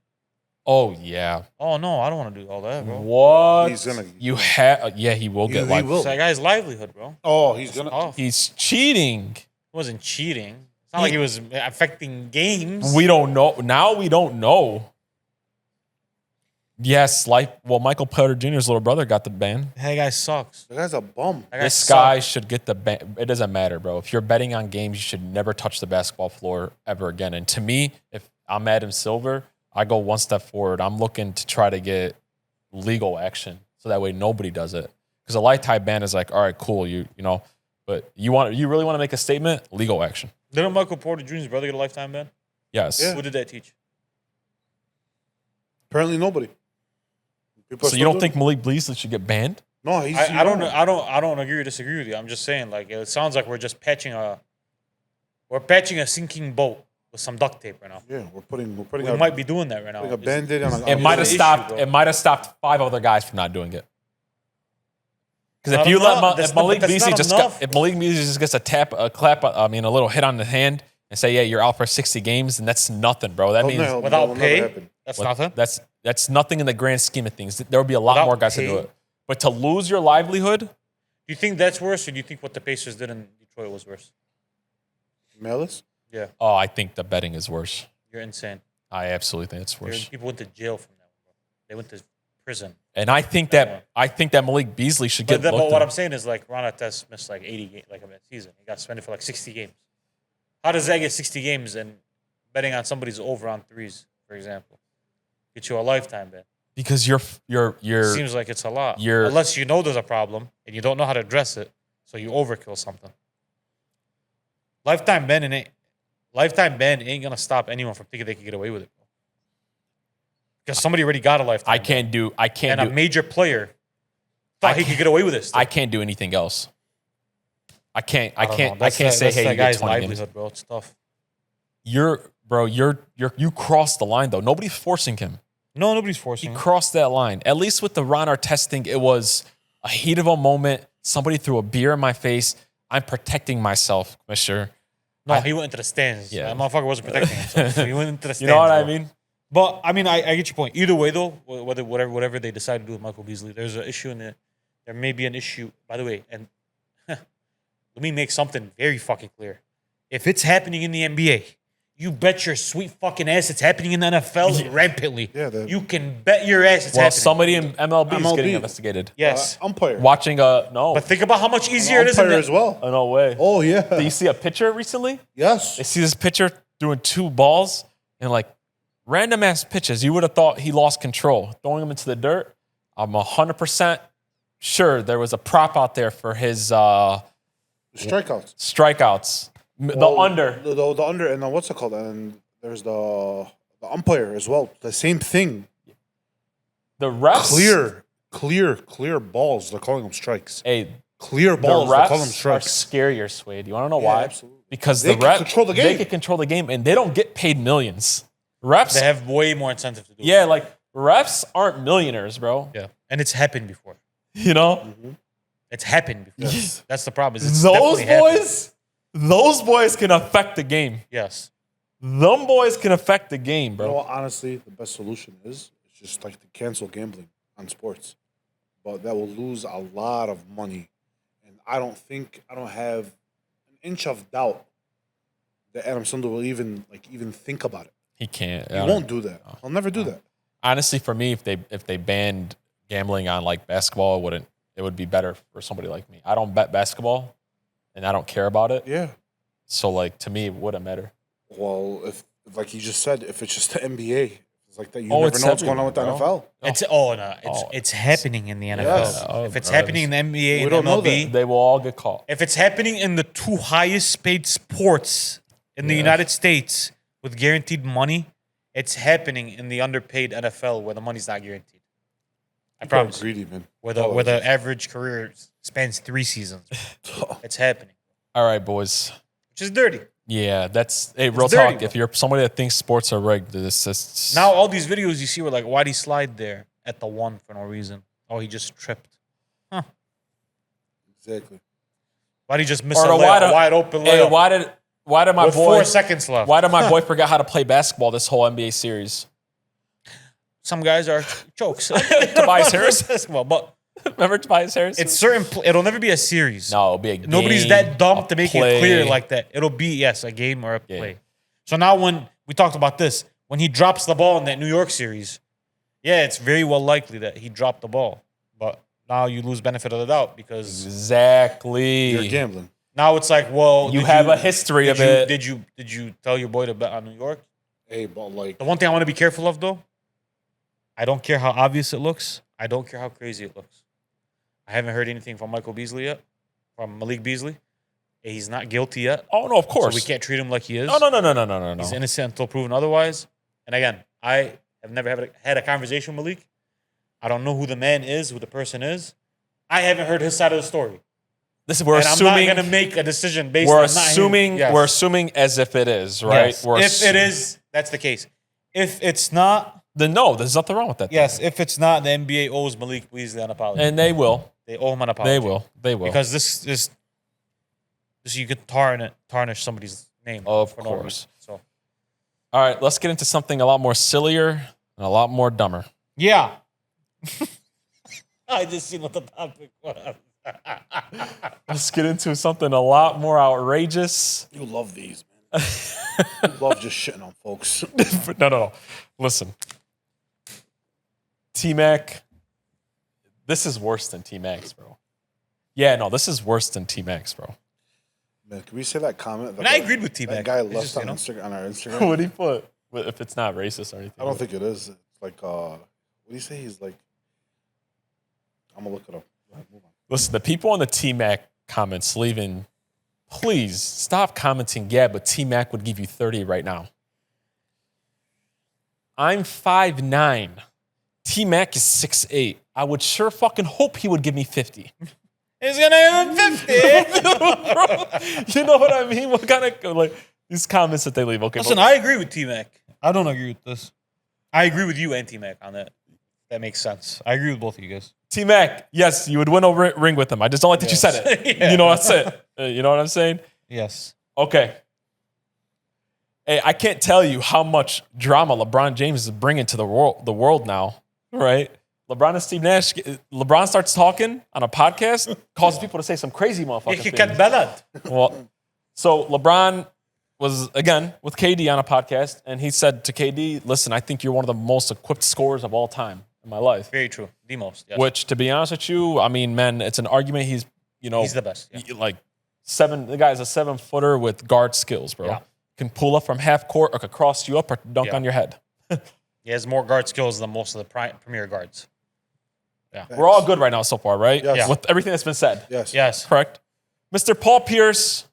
Oh yeah. Oh no, I don't want to do all that, bro. What? He's gonna- You have? Yeah, he will get He like. will. It's that guy's livelihood, bro. Oh, he's gonna. Tough. He He's cheating. wasn't cheating. It's not like he was affecting games. We don't know. Now we don't know. Yes, Michael Porter Jr.'s little brother got the ban. That guy sucks. The guy's a bum. That guy This guy sucks. should get the ban. It doesn't matter, bro. If you're betting on games, you should never touch the basketball floor ever again. And to me, if I'm Adam Silver, I go one step forward. I'm looking to try to get legal action so that way nobody does it. Because a lifetime ban is like, all right, cool, you know, but you really want to make a statement? Legal action. Didn't Michael Porter Jr.'s brother get a lifetime ban? Yes. Yeah. What did that teach? Apparently nobody. People are So you still don't think Malik Beasley should get banned? No, he's. I don't agree or disagree with you. I'm just saying, like, it sounds like we're patching a sinking boat with some duct tape right now. Yeah, we're putting We a, might be doing that right now. putting a band-aid on. It might have issue, stopped. bro. It might have stopped 5 other guys from not doing it. Because if Not you enough. let Malik That's Beasley not enough. if Malik Beasley just gets a little hit on the hand and say, yeah, you're out for 60 games, then that's nothing, bro. That means Without pay, that's What- nothing. That's nothing in the grand scheme of things. There will be a lot Without more guys to pay? do it. But to lose your livelihood, Do you think that's worse, or do you think what the Pacers did in Detroit was worse? Malice. Yeah, oh, I think the betting is worse. you're insane. I absolutely think it's worse. People went to jail from that one, bro. They went to prison. And I think that Malik Beasley should get But looked what at. I'm saying is, like, Ron Artest missed like 80 games, like, a season. He got suspended for like 60 games. How does that get 60 games and betting on somebody's over on threes, for example, get you a lifetime ban? Because you're Seems like it's a lot. you're- Unless you know there's a problem and you don't know how to address it, so you overkill something. Lifetime ban ain't gonna stop anyone from thinking they can get away with it. Because somebody already got a lifetime. I can't do And a major player thought he could get away with this. I can't do anything else. I can't don't know. I can't say, hey, that you get guy's 20 games. livelihood, bro. It's tough. You crossed the line though. Nobody's forcing him. No, nobody's He forcing him. crossed that line. At least with the Ron Artest thing, it was a heat of a moment. Somebody threw a beer in my face. I'm protecting myself, Commissioner. No, he went into the stands. Yeah. That motherfucker wasn't protecting himself. He went into the stands. You know what I bro. mean? But I mean, I get your point. Either way, though, whatever they decide to do with Michael Beasley, there's an issue in it. There may be an issue, by the way, and let me make something very fucking clear. If it's happening in the NBA, you bet your sweet fucking ass it's happening in the NFL rampantly. Yeah, you can bet your ass it's Well, happening. somebody in MLB is getting MLB. investigated. Yes. Umpire. Watching no. But think about how much easier it is. Umpire as well. Oh, no way. Oh, yeah. Did you see a pitcher recently? Yes. They see this pitcher doing 2 balls and like random ass pitches. You would have thought he lost control, throwing them into the dirt. I'm 100% sure there was a prop out there for his Strikeouts. The under. The under. And what's it called? And there's the umpire as well. The same thing. The refs. Clear balls. They're calling them strikes. Hey, Clear the balls. They're calling them refs are strikes. scarier, Swade. You want to know Yeah, why? absolutely. Because They the can refs control the They game. can control the game, and they don't get paid millions. Refs, They have way more incentive to do it. yeah, like refs aren't millionaires, bro. Yeah. And it's happened before. You know, It's happened before. Yes. That's the problem. Is it's those definitely happened. those boys can affect the game. Yes. Them boys can affect the game, You bro. know what, honestly, the best solution is just like to cancel gambling on sports. But that will lose a lot of money. And I don't have an inch of doubt that Adam Sandler will even think about it. He can't. He won't do that. He'll never do that. Honestly, for me, if they banned gambling on like basketball, it would be better for somebody like me. I don't bet basketball, and I don't care about it. Yeah. So like to me, it wouldn't matter. Well, if like you just said, if it's just the NBA, it's like that. You Oh, never it's know what's going on with the everywhere, NFL. It's happening in the NFL. Yes. If it's bro, happening in the NBA We and don't know MLB, that. They will all get caught. if it's happening in the 2 highest paid sports in the United States with guaranteed money, it's happening in the underpaid NFL where the money's not guaranteed. I People are promise. greedy, man. Where the average career spans 3 seasons. It's happening, All right, boys. which is dirty. Yeah, that's real dirty, talk. bro. If you're somebody that thinks sports are rigged, this is Now all these videos you see were like, why'd he slide there at the 1 for no reason? Oh, he just tripped. Exactly. Why'd he just miss Or a wide open Hey, layup why did my with boy 4 seconds left? Why did my boy forget how to play basketball this whole NBA series? Some guys are chokes. Tobias Harris? Well, but Remember Tobias Harris? it's certain. It'll never be a series. no, it'll be a game. Nobody's that dumb to make play. it clear like that. It'll be, yes, a game or a play. So now when we talked about this, when he drops the ball in that New York series, yeah, it's very well likely that he dropped the ball. But now you lose benefit of the doubt because Exactly. You're gambling. now it's like, well, You did have a history of it. Did you tell your boy to bet on New York? Hey, but like, The one thing I want to be careful of, though, I don't care how obvious it looks. I don't care how crazy it looks. I haven't heard anything from Michael Beasley yet, from Malik Beasley. He's not guilty yet. Oh no, of course. So we can't treat him like he is. No. He's innocent until proven otherwise. And again, I have never had a conversation with Malik. I don't know who the man is, who the person is. I haven't heard his side of the story. This is we're and assuming I'm not going to make a decision based we're on assuming not him. Yes. we're assuming as if it is, right? Yes. We're If it is, that's the case. If it's not, then no, there's nothing wrong with that. yes. If it's not, the NBA owes Malik Beasley an apology. And they will. They owe him an apology. They will. Because this you could tarnish somebody's name. Of for no course. reason. So All right, let's get into something a lot more sillier and a lot more dumber. yeah. I just seen what the topic was. Let's get into something a lot more outrageous. you love these, man. You love just shitting on folks. No. Listen. T-Mac. This is worse than T-Max, bro. Yeah, no, this is worse than T-Max, bro. Man, can we say that comment? And I agreed with T-Mac. That guy It's left just, on you know. Instagram on our Instagram. What did he put? If it's not racist or anything. I don't think it is. It's like, what do you say? He's like, I'm gonna look it up. Go ahead, move on. Listen, the people on the T-Mac comments leaving, please stop commenting. Yeah, but T-Mac would give you 30 right now. I'm 5'9". T-Mac is 6'8". I would sure fucking hope he would give me 50. He's gonna give him 50. Bro, you know what I mean? What kind of like these comments that they leave? Okay, Listen, but- I agree with T-Mac. I don't agree with this. I agree with you and T-Mac on that. That makes sense. I agree with both of you guys. T-Mac, yes, you would win a ring with him. I just don't like that you said it. Yeah. You know that's it. You know what I'm saying? Yes. Okay. Hey, I can't tell you how much drama LeBron James is bringing to the world now, right? LeBron and Steve Nash. LeBron starts talking on a podcast, causes people to say some crazy motherfucking things. Well, so LeBron was, again, with KD on a podcast, and he said to KD, listen, I think you're one of the most equipped scorers of all time in my life. Very true. The most. Yes. Which, to be honest with you, I mean, man, it's an argument. He's the best. Yeah. Like the guy's a 7-footer with guard skills, bro. Yeah. Can pull up from half court or could cross you up or dunk on your head. He has more guard skills than most of the premier guards. Yeah. We're all good right now so far, right? Yes. Yeah. With everything that's been said. Yes. Yes. Correct. Mr. Paul Pierce,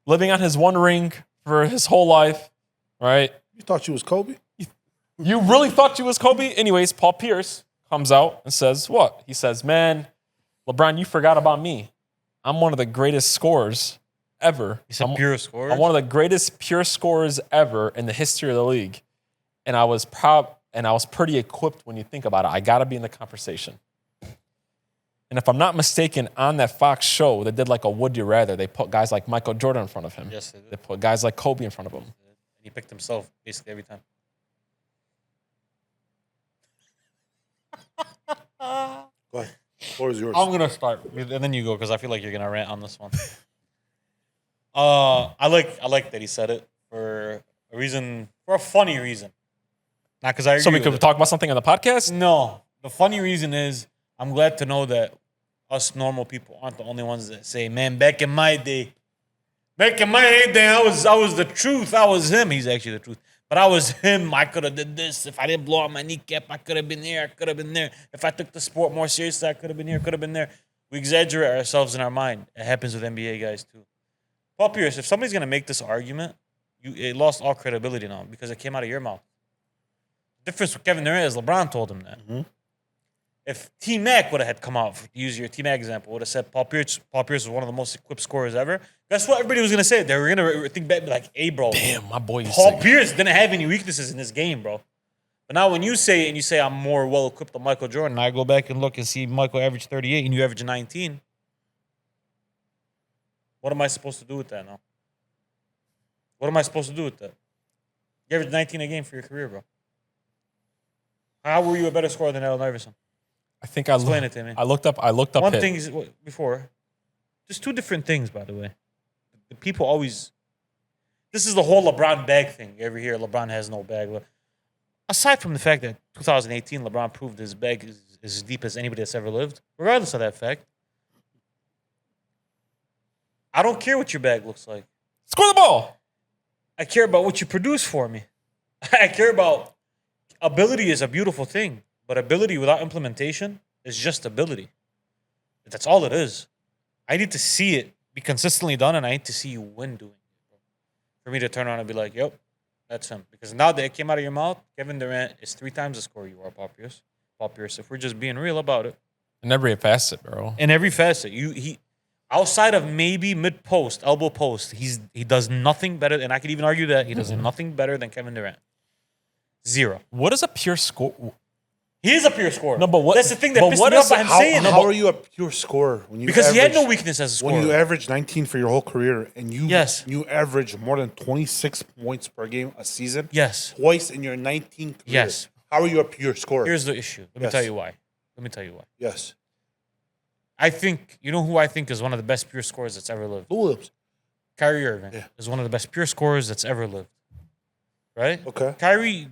living on his one ring for his whole life, right? You thought you was Kobe? You really thought you was Kobe? Anyways, Paul Pierce comes out and says what? He says, man, LeBron, you forgot about me. I'm one of the greatest scorers ever. He's a pure scorer. I'm one of the greatest pure scorers ever in the history of the league. And I was proud and I was pretty equipped when you think about it. I got to be in the conversation. And if I'm not mistaken, on that Fox show, they did like a Would You Rather. They put guys like Michael Jordan in front of him. Yes, they did. They put guys like Kobe in front of him. And he picked himself basically every time. Go ahead. The floor is yours. I'm gonna start, and then you go because I feel like you're gonna rant on this one. I like that he said it for a reason, for a funny reason. Not because I agree So we with could it. talk about something on the podcast? No, the funny reason is I'm glad to know that us normal people aren't the only ones that say, "Man, back in my day, I was the truth. I was him. He's actually the truth, but I was him. I could have did this. If I didn't blow out my kneecap, I could have been here. I could have been there. If I took the sport more seriously, I could have been here. Could have been there." We exaggerate ourselves in our mind. It happens with NBA guys too. Paul Pierce, if somebody's gonna make this argument, it lost all credibility now because it came out of your mouth. The difference with Kevin Durant is LeBron told him that. Mhm. If T-Mac would have had come out, to use your T-Mac example, would have said Paul Pierce was one of the most equipped scorers ever, guess what everybody was going to say? They were going to think back like, hey, bro, Damn, my boy. Paul Pierce didn't have any weaknesses in this game, bro. But now when you say it and you say I'm more well-equipped than Michael Jordan, and I go back and look and see Michael average 38 and you average 19, what am I supposed to do with that now? What am I supposed to do with that? You average 19 a game for your career, bro. How were you a better scorer than Allen Iverson? I think Explain it to me. I looked up One hit. thing is before, just two different things, by the way. The people always. This is the whole LeBron bag thing. You ever hear LeBron has no bag? Aside from the fact that 2018 LeBron proved his bag is as deep as anybody that's ever lived, regardless of that fact, I don't care what your bag looks like. Score the ball. I care about what you produce for me. I care about ability is a beautiful thing, but ability without implementation is just ability. That's all it is. I need to see it be consistently done, and I need to see you win doing it. For me to turn around and be like, yep, that's him. Because now that it came out of your mouth, Kevin Durant is 3 times the scorer you are, Paul Pierce. Paul Pierce, if we're just being real about it. In every facet, bro. In every facet. He outside of maybe mid-post, elbow post, he does nothing better, and I could even argue that he does nothing better than Kevin Durant. 0. What is a pure score? He is a pure scorer. No, but what? That's the thing that but pissed what me is off by it- him how- saying no, it. How are you a pure scorer when you Because he had average- no weakness as a scorer. When you average 19 for your whole career and you Yes. you average more than 26 points per game a season, Yes. twice in your 19 career, Yes. how are you a pure scorer? Here's the issue. Let me Yes. tell you why. Yes. I think, you know who I think is one of the best pure scorers that's ever lived? Lou Williams. Kyrie Irving Yeah. is one of the best pure scorers that's ever lived. Right? Okay. Kyrie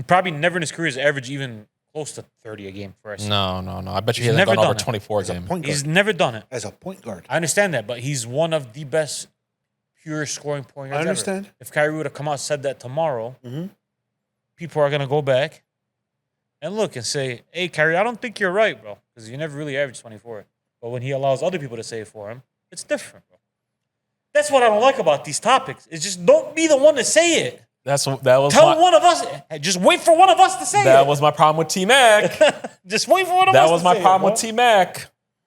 probably never in his career has averaged even close to 30 a game for us. No. I bet you He's he hasn't never gone over done it. 24 As a game. point guard. He's never done it. As a point guard. I understand that, but he's one of the best pure scoring point I guards understand. ever. If Kyrie would have come out and said that tomorrow, Mhm. people are going to go back and look and say, hey, Kyrie, I don't think you're right, bro, because you never really averaged 24. But when he allows other people to say it for him, it's different, bro. That's what I don't like about these topics. It's just don't be the one to say it. That was Tell my, one of us. Just wait for one of us to say it. that was my problem with T Mac. Just wait for one of us That to was my say it, problem bro. with T Mac.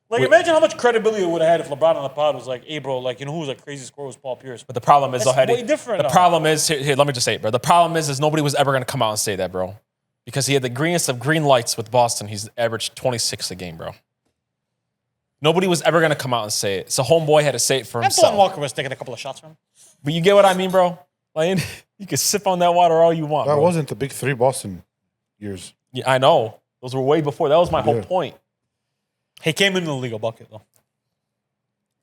Like, imagine how much credibility it would have had if LeBron on the pod was like, hey, bro, like, you know who was a crazy scorer was Paul Pierce. But the problem is, That's though, Hedy, way different, the though. problem is, here, let me just say it, bro. The problem is nobody was ever going to come out and say that, bro. Because he had the greenest of green lights with Boston. He's averaged 26 a game, bro. Nobody was ever going to come out and say it. So homeboy had to say it for Antoine himself. Walker was taking a couple of shots from him. But you get what I mean, bro? Like, you can sip on that water all you want, That bro. wasn't the big 3 Boston years. Yeah, I know. Those were way before. That was my whole Yeah. point. He came in the legal bucket though.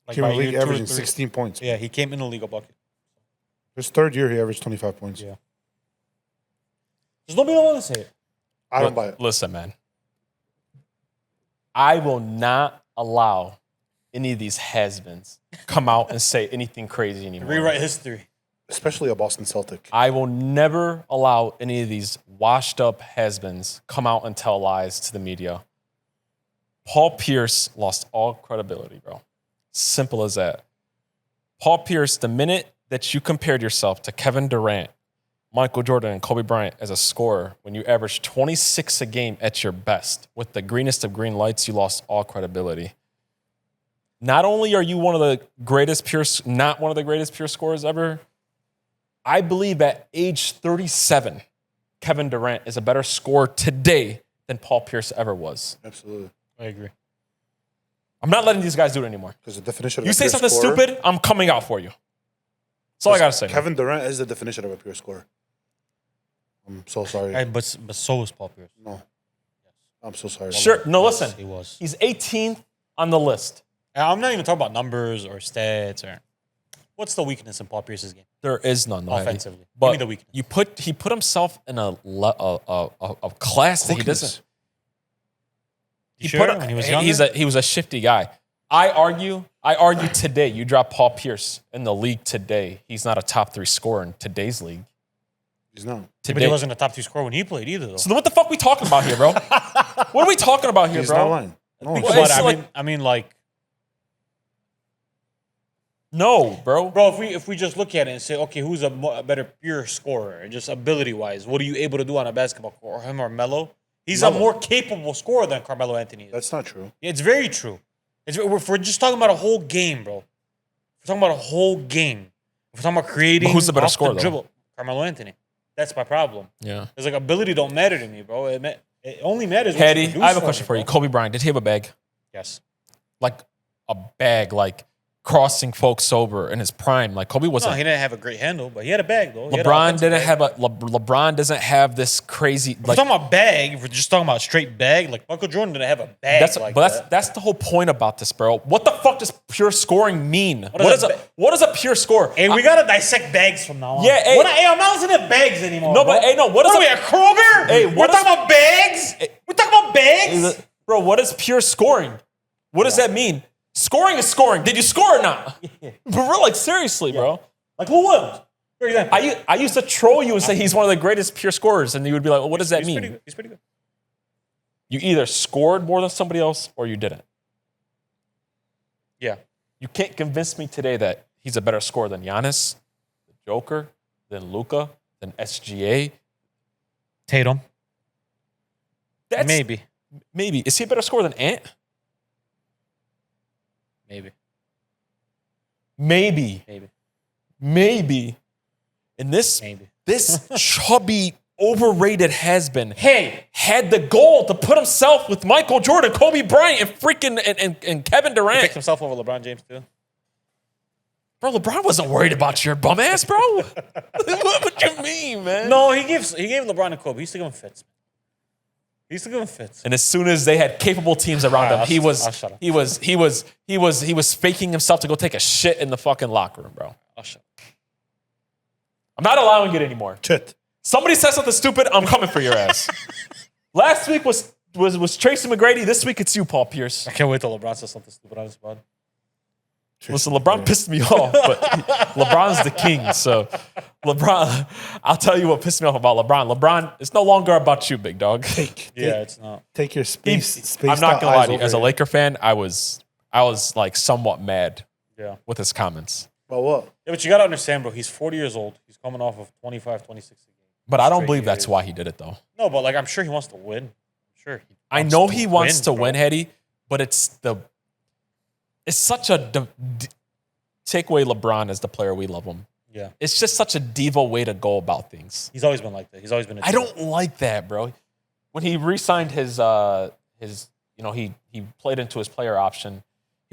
Like Came in by the league year 2 or averaging 3. 16 points. Yeah, he came in the legal bucket. His third year, he averaged 25 points. Yeah. There's nobody want to say it. I don't buy it. Listen, man. I will not allow any of these has-beens come out and say anything crazy anymore. Rewrite history. Especially a Boston Celtic. I will never allow any of these washed-up has-beens come out and tell lies to the media. Paul Pierce lost all credibility, bro. Simple as that. Paul Pierce, the minute that you compared yourself to Kevin Durant, Michael Jordan, and Kobe Bryant as a scorer, when you averaged 26 a game at your best, with the greenest of green lights, you lost all credibility. Not only are you one of the greatest not one of the greatest pure scorers ever, I believe at age 37, Kevin Durant is a better scorer today than Paul Pierce ever was. Absolutely. I agree. I'm not letting these guys do it anymore. Because the definition of You a say pure something scorer, stupid, I'm coming out for you. That's all I got to say. Kevin Durant is the definition of a pure scorer. I'm so sorry. But so was Paul Pierce. No. I'm so sorry. Sure. No, Yes, listen. he was. He's 18th on the list. And I'm not even talking about numbers or stats or what's the weakness in Paul Pierce's game There is none, though, Eddie. offensively. Give But me the weakness. he put himself in a class that he Quickness. doesn't. You sure? When he was younger? He was a shifty guy. I argue today, you drop Paul Pierce in the league today, he's not a top 3 scorer in today's league. He's not. But Today. he wasn't a top 2 scorer when he played either, though. So then what the fuck we talking about here, bro? What are we talking about here, He's bro? not lying. No, Well, But it's like- I mean, like, No, bro. bro, if we just look at it and say, okay, who's a better pure scorer, just ability wise, what are you able to do on a basketball court, or him or Melo? He's a Melo. more capable scorer than Carmelo Anthony is. that's not true. Yeah, it's very true. If we're just talking about a whole game, bro. If we're talking about a whole game. If we're talking about creating But who's the better off scorer, though? dribble, Carmelo Anthony. That's my problem. Yeah. It's like ability don't matter to me, bro. It only matters. what Hattie, you produce I have a for question me, for you. bro. Kobe Bryant, did he have a bag? Yes. Like a bag, like crossing folks over in his prime. Like Kobe No, wasn't. he didn't have a great handle, but he had a bag though. He had an LeBron offensive didn't bag. have LeBron doesn't have this crazy If we're like talking about bag, if we're just talking about straight bag, like Michael Jordan didn't have a bag that. that's the whole point about this, bro. What the fuck does pure scoring mean? does What is a pure score? And we gotta dissect bags from now on. Yeah, hey. I'm not listening to bags anymore. No, bro. but hey, no, what is are we at Kroger? Hey, we're what is- talking about bags. We're talking about bags. Bro, what is pure scoring? What does that mean? Scoring is scoring. Did you score or not? But real, like seriously, bro. Like who was? For example, I used to troll you and say he's one of the greatest pure scorers, and you would be like, well, what does that mean? He's pretty good. You either scored more than somebody else or you didn't. Yeah. You can't convince me today that he's a better scorer than Giannis, the Joker, than Luka, than SGA. Tatum. That's Maybe. Is he a better scorer than Ant? Maybe. Maybe. And this Maybe. chubby, overrated has-been had the goal to put himself with Michael Jordan, Kobe Bryant, and freaking and Kevin He Durant. picked himself over LeBron James too. Bro, LeBron wasn't worried about your bum ass, bro. What you mean, man? No, he gave LeBron and Kobe. He used to give him fits. And as soon as they had capable teams around him, I'll he shut up. was faking himself to go take a shit in the fucking locker room, bro. I'll shut up. I'm not allowing it anymore. Shit. Somebody says something stupid, I'm coming for your ass. Last week was Tracy McGrady. This week it's you, Paul Pierce. I can't wait till LeBron says something stupid on his pod. Listen, LeBron pissed me off, but LeBron's the king. So LeBron, I'll tell you what pissed me off about LeBron. LeBron, it's no longer about you, big dog. Yeah, it's not. Take your space. I'm not gonna lie to you. over As a here. Laker fan, I was like somewhat mad Yeah. with his comments. But what? Yeah, but you got to understand, bro. He's 40 years old. He's coming off of 25, 26 a game. But I don't Straight believe that's years. why he did it, though. No, but like I'm sure he wants to win. Sure. I know he wants to bro. win, Hetty, but it's such a take away LeBron as the player we love him. Yeah. It's just such a diva way to go about things. He's always been like that. He's always been. I don't like that, bro. When he re-signed his he played into his player option.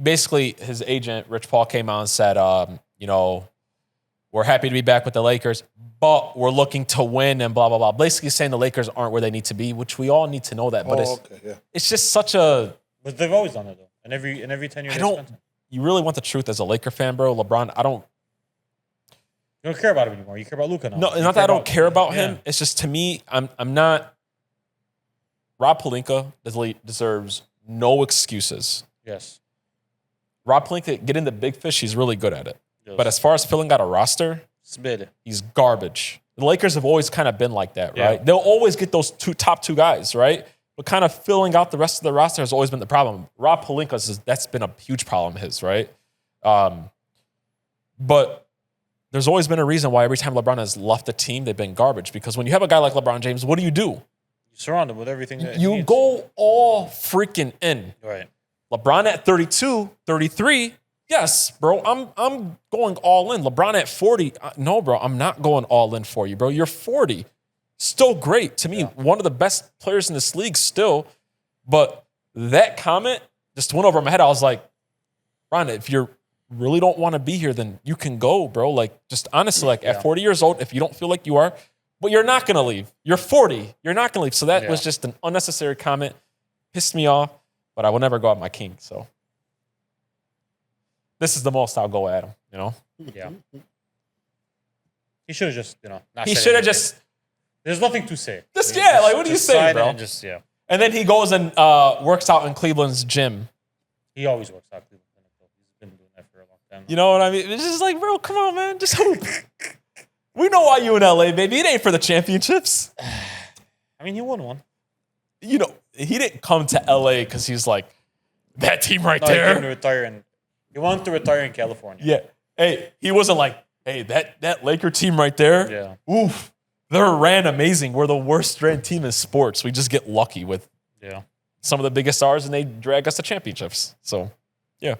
Basically, his agent Rich Paul came out and said, we're happy to be back with the Lakers, but we're looking to win and blah, blah, blah. Basically saying the Lakers aren't where they need to be, which we all need to know that. But it's just such a... But they've always done it, though. And every 10 years. You really want the truth as a Laker fan, bro. LeBron, You don't care about him anymore. You care about Luka now. No, not that I don't care about him. It's just, to me, I'm not... Rob Pelinka deserves no excuses. Yes. Rob Pelinka, getting the big fish, he's really good at it. Yes. But as far as filling out a roster, he's garbage. The Lakers have always kind of been like that, right? Yeah. They'll always get those top two guys, right? But kind of filling out the rest of the roster has always been the problem. Rob Pelinka, that's been a huge problem of his, right? But there's always been a reason why every time LeBron has left the team, they've been garbage. Because when you have a guy like LeBron James, what do? You surround him with everything that you he needs. Go all freaking in. Right. LeBron at 32, 33, yes, bro, I'm going all in. LeBron at 40, no, bro, I'm not going all in for you, bro. You're 40. Still great. To me, one of the best players in this league still. But that comment just went over my head. I was like, Ron, if you really don't want to be here, then you can go, bro. Like, just honestly, like at 40 years old, if you don't feel like you are, but you're not going to leave. You're 40. You're not going to leave. So that was just an unnecessary comment. Pissed me off. But I will never go at my king, so. This is the most I'll go at him, you know? Yeah. He should have just, not He should have just. There's nothing to say. Like, what do you say, bro? And then he goes and works out in Cleveland's gym. He always works out in Cleveland. He's been doing that for a long time. You know what I mean? It's just like, bro, come on, man. Just hoop. We know why you in LA, baby. It ain't for the championships. I mean, he won one. He didn't come to LA because he's like, that team right there. He came to retire he wanted to retire in California. Yeah. Hey, he wasn't like, hey, that Laker team right there. Yeah. Oof. They're ran amazing. We're the worst ran team in sports. We just get lucky with some of the biggest stars and they drag us to championships. So, yeah.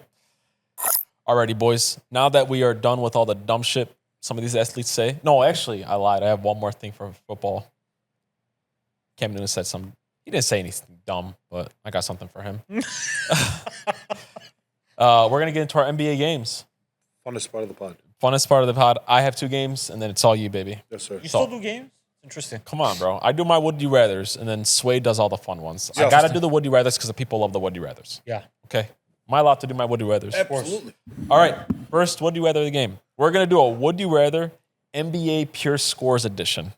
Alrighty, boys. Now that we are done with all the dumb shit some of these athletes say. No, actually, I lied. I have one more thing for football. Cam Newton said something. He didn't say anything dumb, but I got something for him. We're going to get into our NBA games. Funnest part of the pod. Funnest part of the pod. I have 2 games, and then it's all you, baby. Yes, sir. You still do games? Interesting. Come on, bro. I do my Would You Rathers, and then Sway does all the fun ones. Yeah, I got to do the Would You Rathers because the people love the Would You Rathers. Yeah. Okay. Am I allowed to do my Would You Rathers? Absolutely. All right. First, Would You Rather of the game. We're going to do a Would You Rather NBA Pure Scores edition.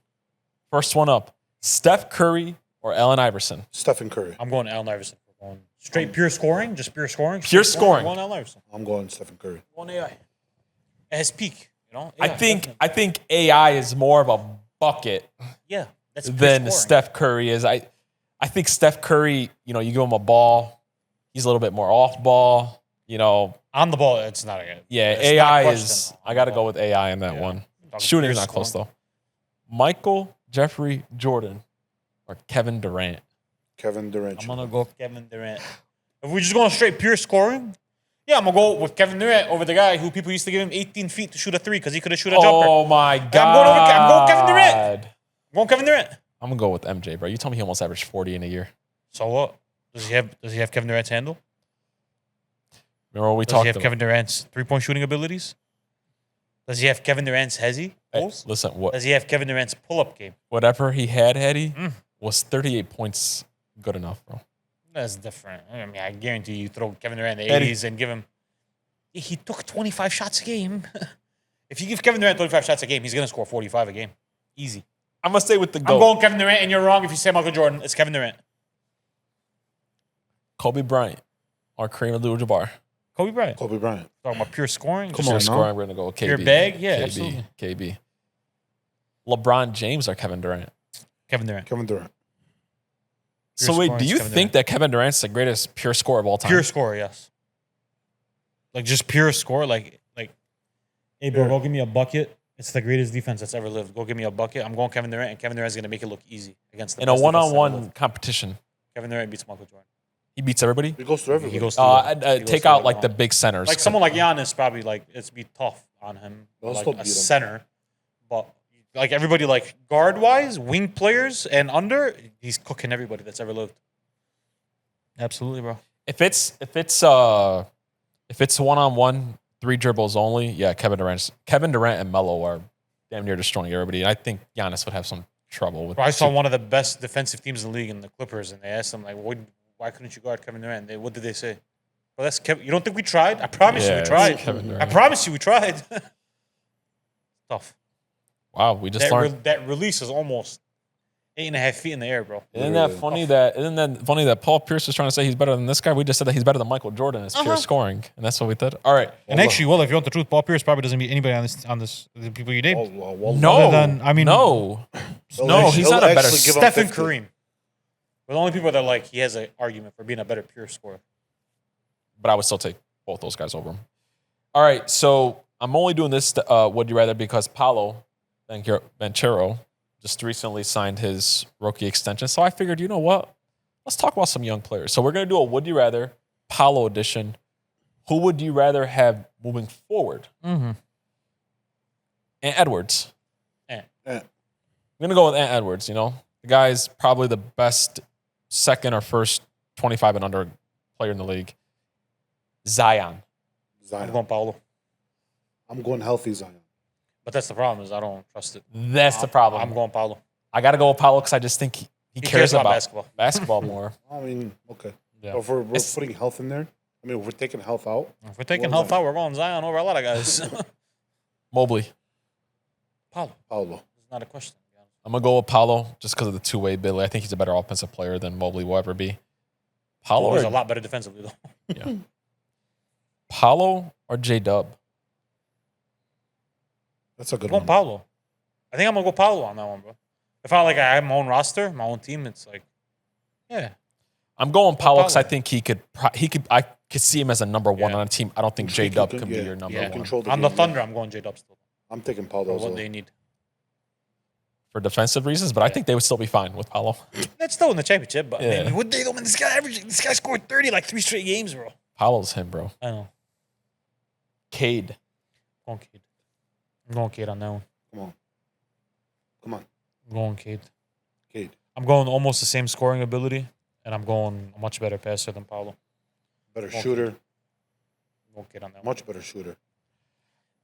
First one up. Steph Curry or Allen Iverson? Stephen Curry. I'm going Allen Iverson. I'm going straight pure scoring, just pure scoring. Pure scoring. I'm going Allen Iverson. I'm going Stephen Curry. I'm going AI. At his peak, Yeah, I think AI is more of a bucket that's than Steph Curry is. I think Steph Curry, you give him a ball, he's a little bit more off ball, On the ball, it's not a good. Yeah, AI is. I got to go with AI in that one. Shooting is not close though. Michael Jeffrey Jordan or Kevin Durant? Kevin Durant. I'm gonna go with Kevin Durant. If we're just going straight pure scoring, I'm gonna go with Kevin Durant over the guy who people used to give him 18 feet to shoot a 3 because he could have shoot a jumper. Oh my god! I'm going Kevin Durant. I'm going Kevin Durant. I'm gonna go with MJ, bro. You told me he almost averaged 40 in a year. So what? Does he have Kevin Durant's handle? Remember what we talked about? Does he have Kevin Durant's 3-point shooting abilities? Does he have Kevin Durant's hezzy? Hey, listen, does he have Kevin Durant's pull-up game? Whatever he had, was 38 points good enough, bro? That's different. I mean, I guarantee you throw Kevin Durant in the 80s and give him... He took 25 shots a game. If you give Kevin Durant 25 shots a game, he's going to score 45 a game. Easy. I'm going to stay with the GOAT. I'm going Kevin Durant, and you're wrong if you say Michael Jordan. It's Kevin Durant. Kobe Bryant or Kareem Abdul-Jabbar? Kobe Bryant. Kobe Bryant. Talking about pure scoring. Pure scoring, we're going to go with KB. Pure bag? Yeah, KB, absolutely. KB. LeBron James or Kevin Durant? Kevin Durant. Kevin Durant. So wait, do you think that Kevin Durant's the greatest pure scorer of all time? Pure scorer, yes. Like just pure score, like, hey bro, go give me a bucket. It's the greatest defense that's ever lived. Go give me a bucket. I'm going Kevin Durant, and Kevin Durant's gonna make it look easy against the in a one-on-one competition. Kevin Durant beats Michael Jordan. He beats everybody. He goes through everybody. He goes through. Take out like the big centers. Like someone like Giannis, probably like it's be tough on him. Like a center, but like everybody, like guard wise, wing players and under, he's cooking everybody that's ever lived. Absolutely, bro. If it's 1-on-1 3 dribbles only, yeah, Kevin Durant and Melo are damn near destroying everybody. And I think Giannis would have some trouble with. Bro, I saw one of the best defensive teams in the league in the Clippers, and they asked him like, "Why couldn't you guard Kevin Durant?" What did they say? Well, that's Kevin. You don't think we tried? I promise you, we it's tried. Kevin I Durant. promise you, we tried. Tough. Wow, we just learned. That release is almost 8.5 feet in the air, bro. Isn't that funny that Paul Pierce was trying to say he's better than this guy? We just said that he's better than Michael Jordan as pure scoring, and that's what we did. All right. And actually, well, if you want the truth, Paul Pierce probably doesn't beat anybody on this the people you named. No, Other than, I mean, no, He'll he's not a better. actually give him Steph and 50. Kareem. We're the only people that like he has an argument for being a better pure scorer. But I would still take both those guys over him. All right, so I'm only doing this. Would you rather? Because Paolo Banchero just recently signed his rookie extension. So I figured, you know what? Let's talk about some young players. So we're going to do a Would You Rather Paolo edition. Who would you rather have moving forward? Mm-hmm. Ant Edwards. Eh. I'm going to go with Ant Edwards, The guy's probably the best second or first 25 and under player in the league. Zion. I'm going Paolo. I'm going healthy Zion. But that's the problem is I don't trust it. That's the problem. I'm going Paolo. I got to go with Paolo because I just think he cares about basketball. more. I mean, okay. Yeah. So if we're putting health in there, I mean, if we're taking health out. If we're taking health out, we're going Zion over a lot of guys. Mobley. Paolo. It's not a question. I'm going to go with Paolo just because of the two-way ability. I think he's a better offensive player than Mobley will ever be. Paolo He's a lot better defensively, though. Yeah. Paolo or J-Dub? That's a good I'm going one. Paolo. I think I'm going to go Paolo on that one, bro. If I have my own roster, my own team, it's like, yeah. I'm going Paolo because I Paolo. think I could see him as a number one Yeah. on a team. I don't think J-Dub could be your number Yeah. one. Control the On the game, Thunder, I'm going J-Dub still. I'm taking Paolo For as what well. they need. For defensive reasons, but I think they would still be fine with Paolo. That's still in the championship, but Yeah. man, what they don't this guy scored 30 like 3 straight games, bro. Paolo's him, bro. I know. Cade. I'm going Cade on that one. Come on. I'm going Cade. Cade. I'm going almost the same scoring ability, and I'm going a much better passer than Paolo. Better Okay. shooter. I'm going Cade on that one. Much better shooter.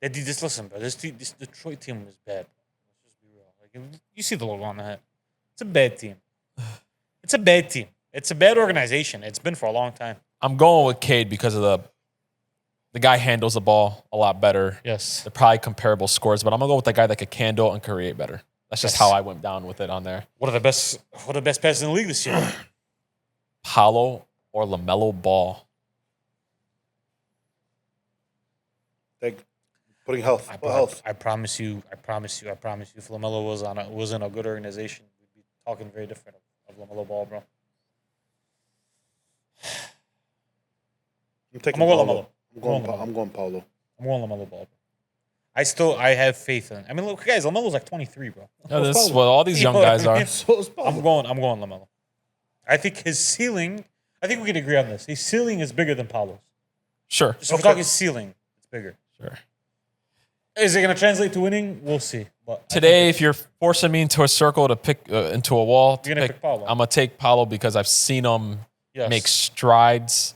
Just listen, bro. This Detroit team was bad. Let's just be real. Like, you see the logo on the hat. It's a bad team. It's a bad team. It's a bad organization. It's been for a long time. I'm going with Cade because of the guy handles the ball a lot better. Yes. They're probably comparable scores, but I'm going to go with the guy that could handle and create better. That's just Yes. how I went down with it on there. What are the best passers in the league this year? Paolo or LaMelo Ball? Putting health. I promise you. If LaMelo was in a good organization, we'd be talking very different of LaMelo Ball, bro. I'm taking I'm going Paolo. LaMelo. I'm going Paolo. I'm going LaMelo Ball, bro. I have faith in. I mean, look, guys, LaMelo's like 23, bro. Yeah, that's what all these young guys are. So is Paolo. I'm going LaMelo. I think his ceiling. I think we can agree on this. His ceiling is bigger than Paolo's. Sure. Just if we're talking ceiling, it's bigger. Sure. Is it going to translate to winning? We'll see. But Today, if you're forcing me into a circle to pick into a wall, to You're gonna pick Paolo. I'm gonna take Paolo because I've seen him Yes. make strides.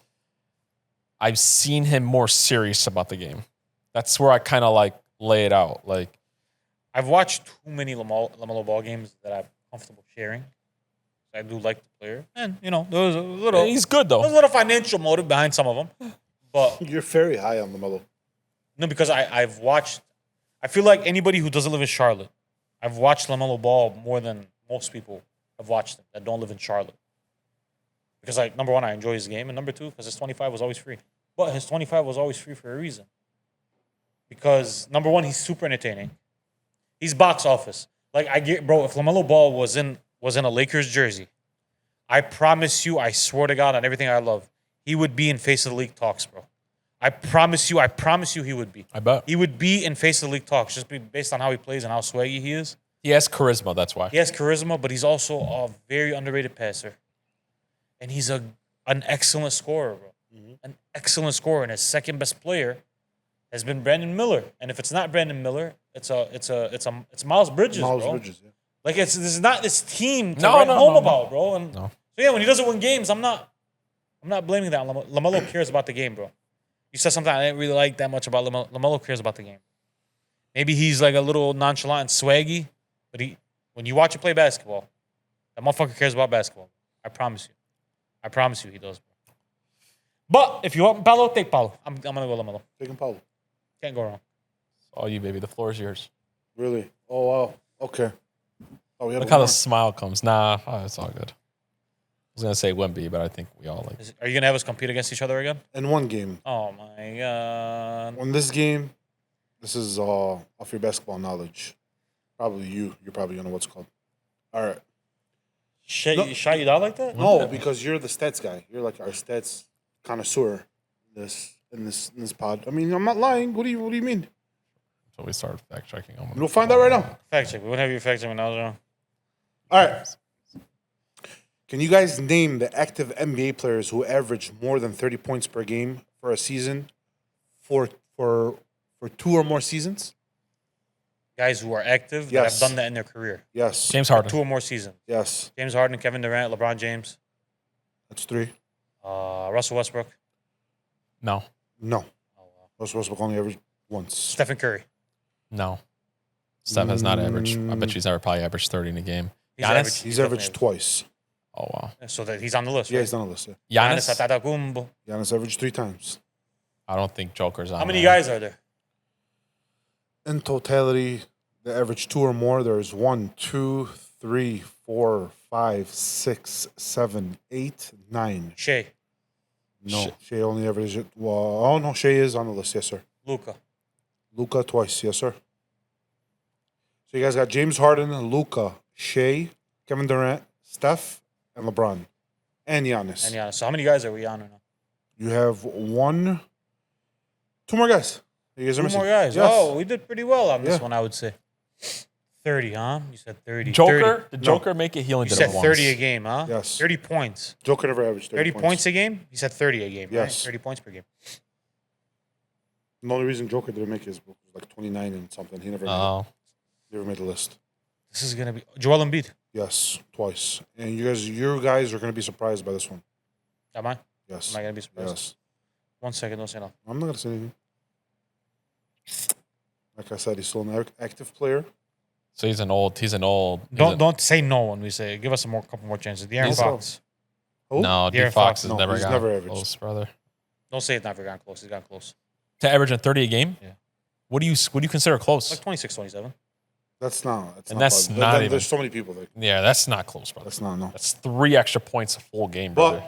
I've seen him more serious about the game. That's where I kind of like lay it out. Like I've watched too many LaMelo Ball games that I'm comfortable sharing. I do like the player, and there was a little. he's good There's a though. little financial motive behind some of them, but You're very high on LaMelo. no, because I've watched. I feel like anybody who doesn't live in Charlotte, I've watched LaMelo Ball more than most people have watched him that don't live in Charlotte. Because number one, I enjoy his game, and number two, because his 25 was always free. But his 25 was always free for a reason. Because number one, he's super entertaining. He's box office. Like if LaMelo Ball was in a Lakers jersey, I promise you, I swear to God on everything I love, he would be in face of the league talks, bro. I promise you he would be. I bet He would be in face of the league talks just based on how he plays and how swaggy he is. he has charisma. That's why. He has charisma, but he's also a very underrated passer. And he's an excellent scorer, bro. An excellent scorer. And his second best player has been Brandon Miller. And if it's not Brandon Miller, it's Miles Bridges, Miles bro. Bridges, yeah. Like this is not this team to No, write no, home no, about, bro. And No. so yeah, when he doesn't win games, I'm not blaming that on LaMelo. LaMelo cares about the game, bro. You said something I didn't really like that much about LaMelo. LaMelo cares about the game. Maybe he's like a little nonchalant and swaggy, but when you watch him play basketball, that motherfucker cares about basketball. I promise you. I promise you he does. But if you want Paolo, take Paolo. I'm going to go LaMelo. Taking Paolo. Can't go wrong. It's all you, baby. The floor is yours. Really? Oh, wow. Okay. Oh, we had Look one how more. the smile comes. Nah, it's all good. I was going to say Wemby, but I think we all like Are you going to have us compete against each other again? In one game. Oh, my God. On this game, this is off your basketball knowledge. Probably you. You're probably going to know what's called. All right. Shot you down like that? No, because you're the stats guy. You're like our stats connoisseur in this pod. I mean, I'm not lying. What do you mean? So we started fact checking. We'll find out right now. Fact check. We wouldn't have you fact check when I was wrong. All right. Can you guys name the active NBA players who average more than 30 points per game for a season for 2 or more seasons? Guys who are active that Yes. have done that in their career. Yes. James Harden. 2 or more seasons. Yes. James Harden, Kevin Durant, LeBron James, That's 3. Russell Westbrook. No. No. Oh, wow. Russell Westbrook only averaged once. Stephen Curry. No. Steph has not averaged. I bet she's never probably averaged 30 in a game. Giannis? He's averaged twice. Oh, wow. So that he's on the list. Yeah, Right? he's on the list. Yeah. Giannis Giannis? Antetokounmpo. Giannis averaged 3 times. I don't think Joker's on How many there. guys are there? In totality, the average 2 or more, there's 1, 2, 3, 4, 5, 6, 7, 8, 9. Shea, No, Shea only averaged. Well, oh no, Shea is on the list. Yes, sir. Luca. Luca twice. Yes, sir. So you guys got James Harden, Luca, Shea, Kevin Durant, Steph, and LeBron, and Giannis. And Giannis. So how many guys are we on right now? You have 2 more guys. You guys are 2 missing. more guys. Yes. Oh, we did pretty well on this Yeah. one, I would say. 30, huh? You said 30. Joker? 30. Did Joker make it? He only You did said it once. 30 a game, huh? Yes. 30 points. Joker never averaged 30 30 points a game? You said 30 a game, right? Yes. 30 points per game. The only reason Joker didn't make his book was like 29 and something. He never Oh. made the list. This is going to be Joel Embiid. Yes, twice. And you guys are going to be surprised by this one. Am I? Yes. Am I going to be surprised? Yes. 1 second, don't say nothing. I'm not going to say anything. Like I said, he's still an active player. So he's an old. Don't say no when we say it. Give us a couple more chances. De'Aaron He's- Fox. Who? No, D De'Aaron Fox Fox. has No, never he's got never averaged. close, brother. Don't say it's never gotten close. He's gotten close. To average in 30 a game? Yeah. What do you consider close? Like 26, 27. That's not. And that's bad. not even- There's so many people that. Yeah, that's not close, brother. That's not, no. That's 3 extra points a full game, brother.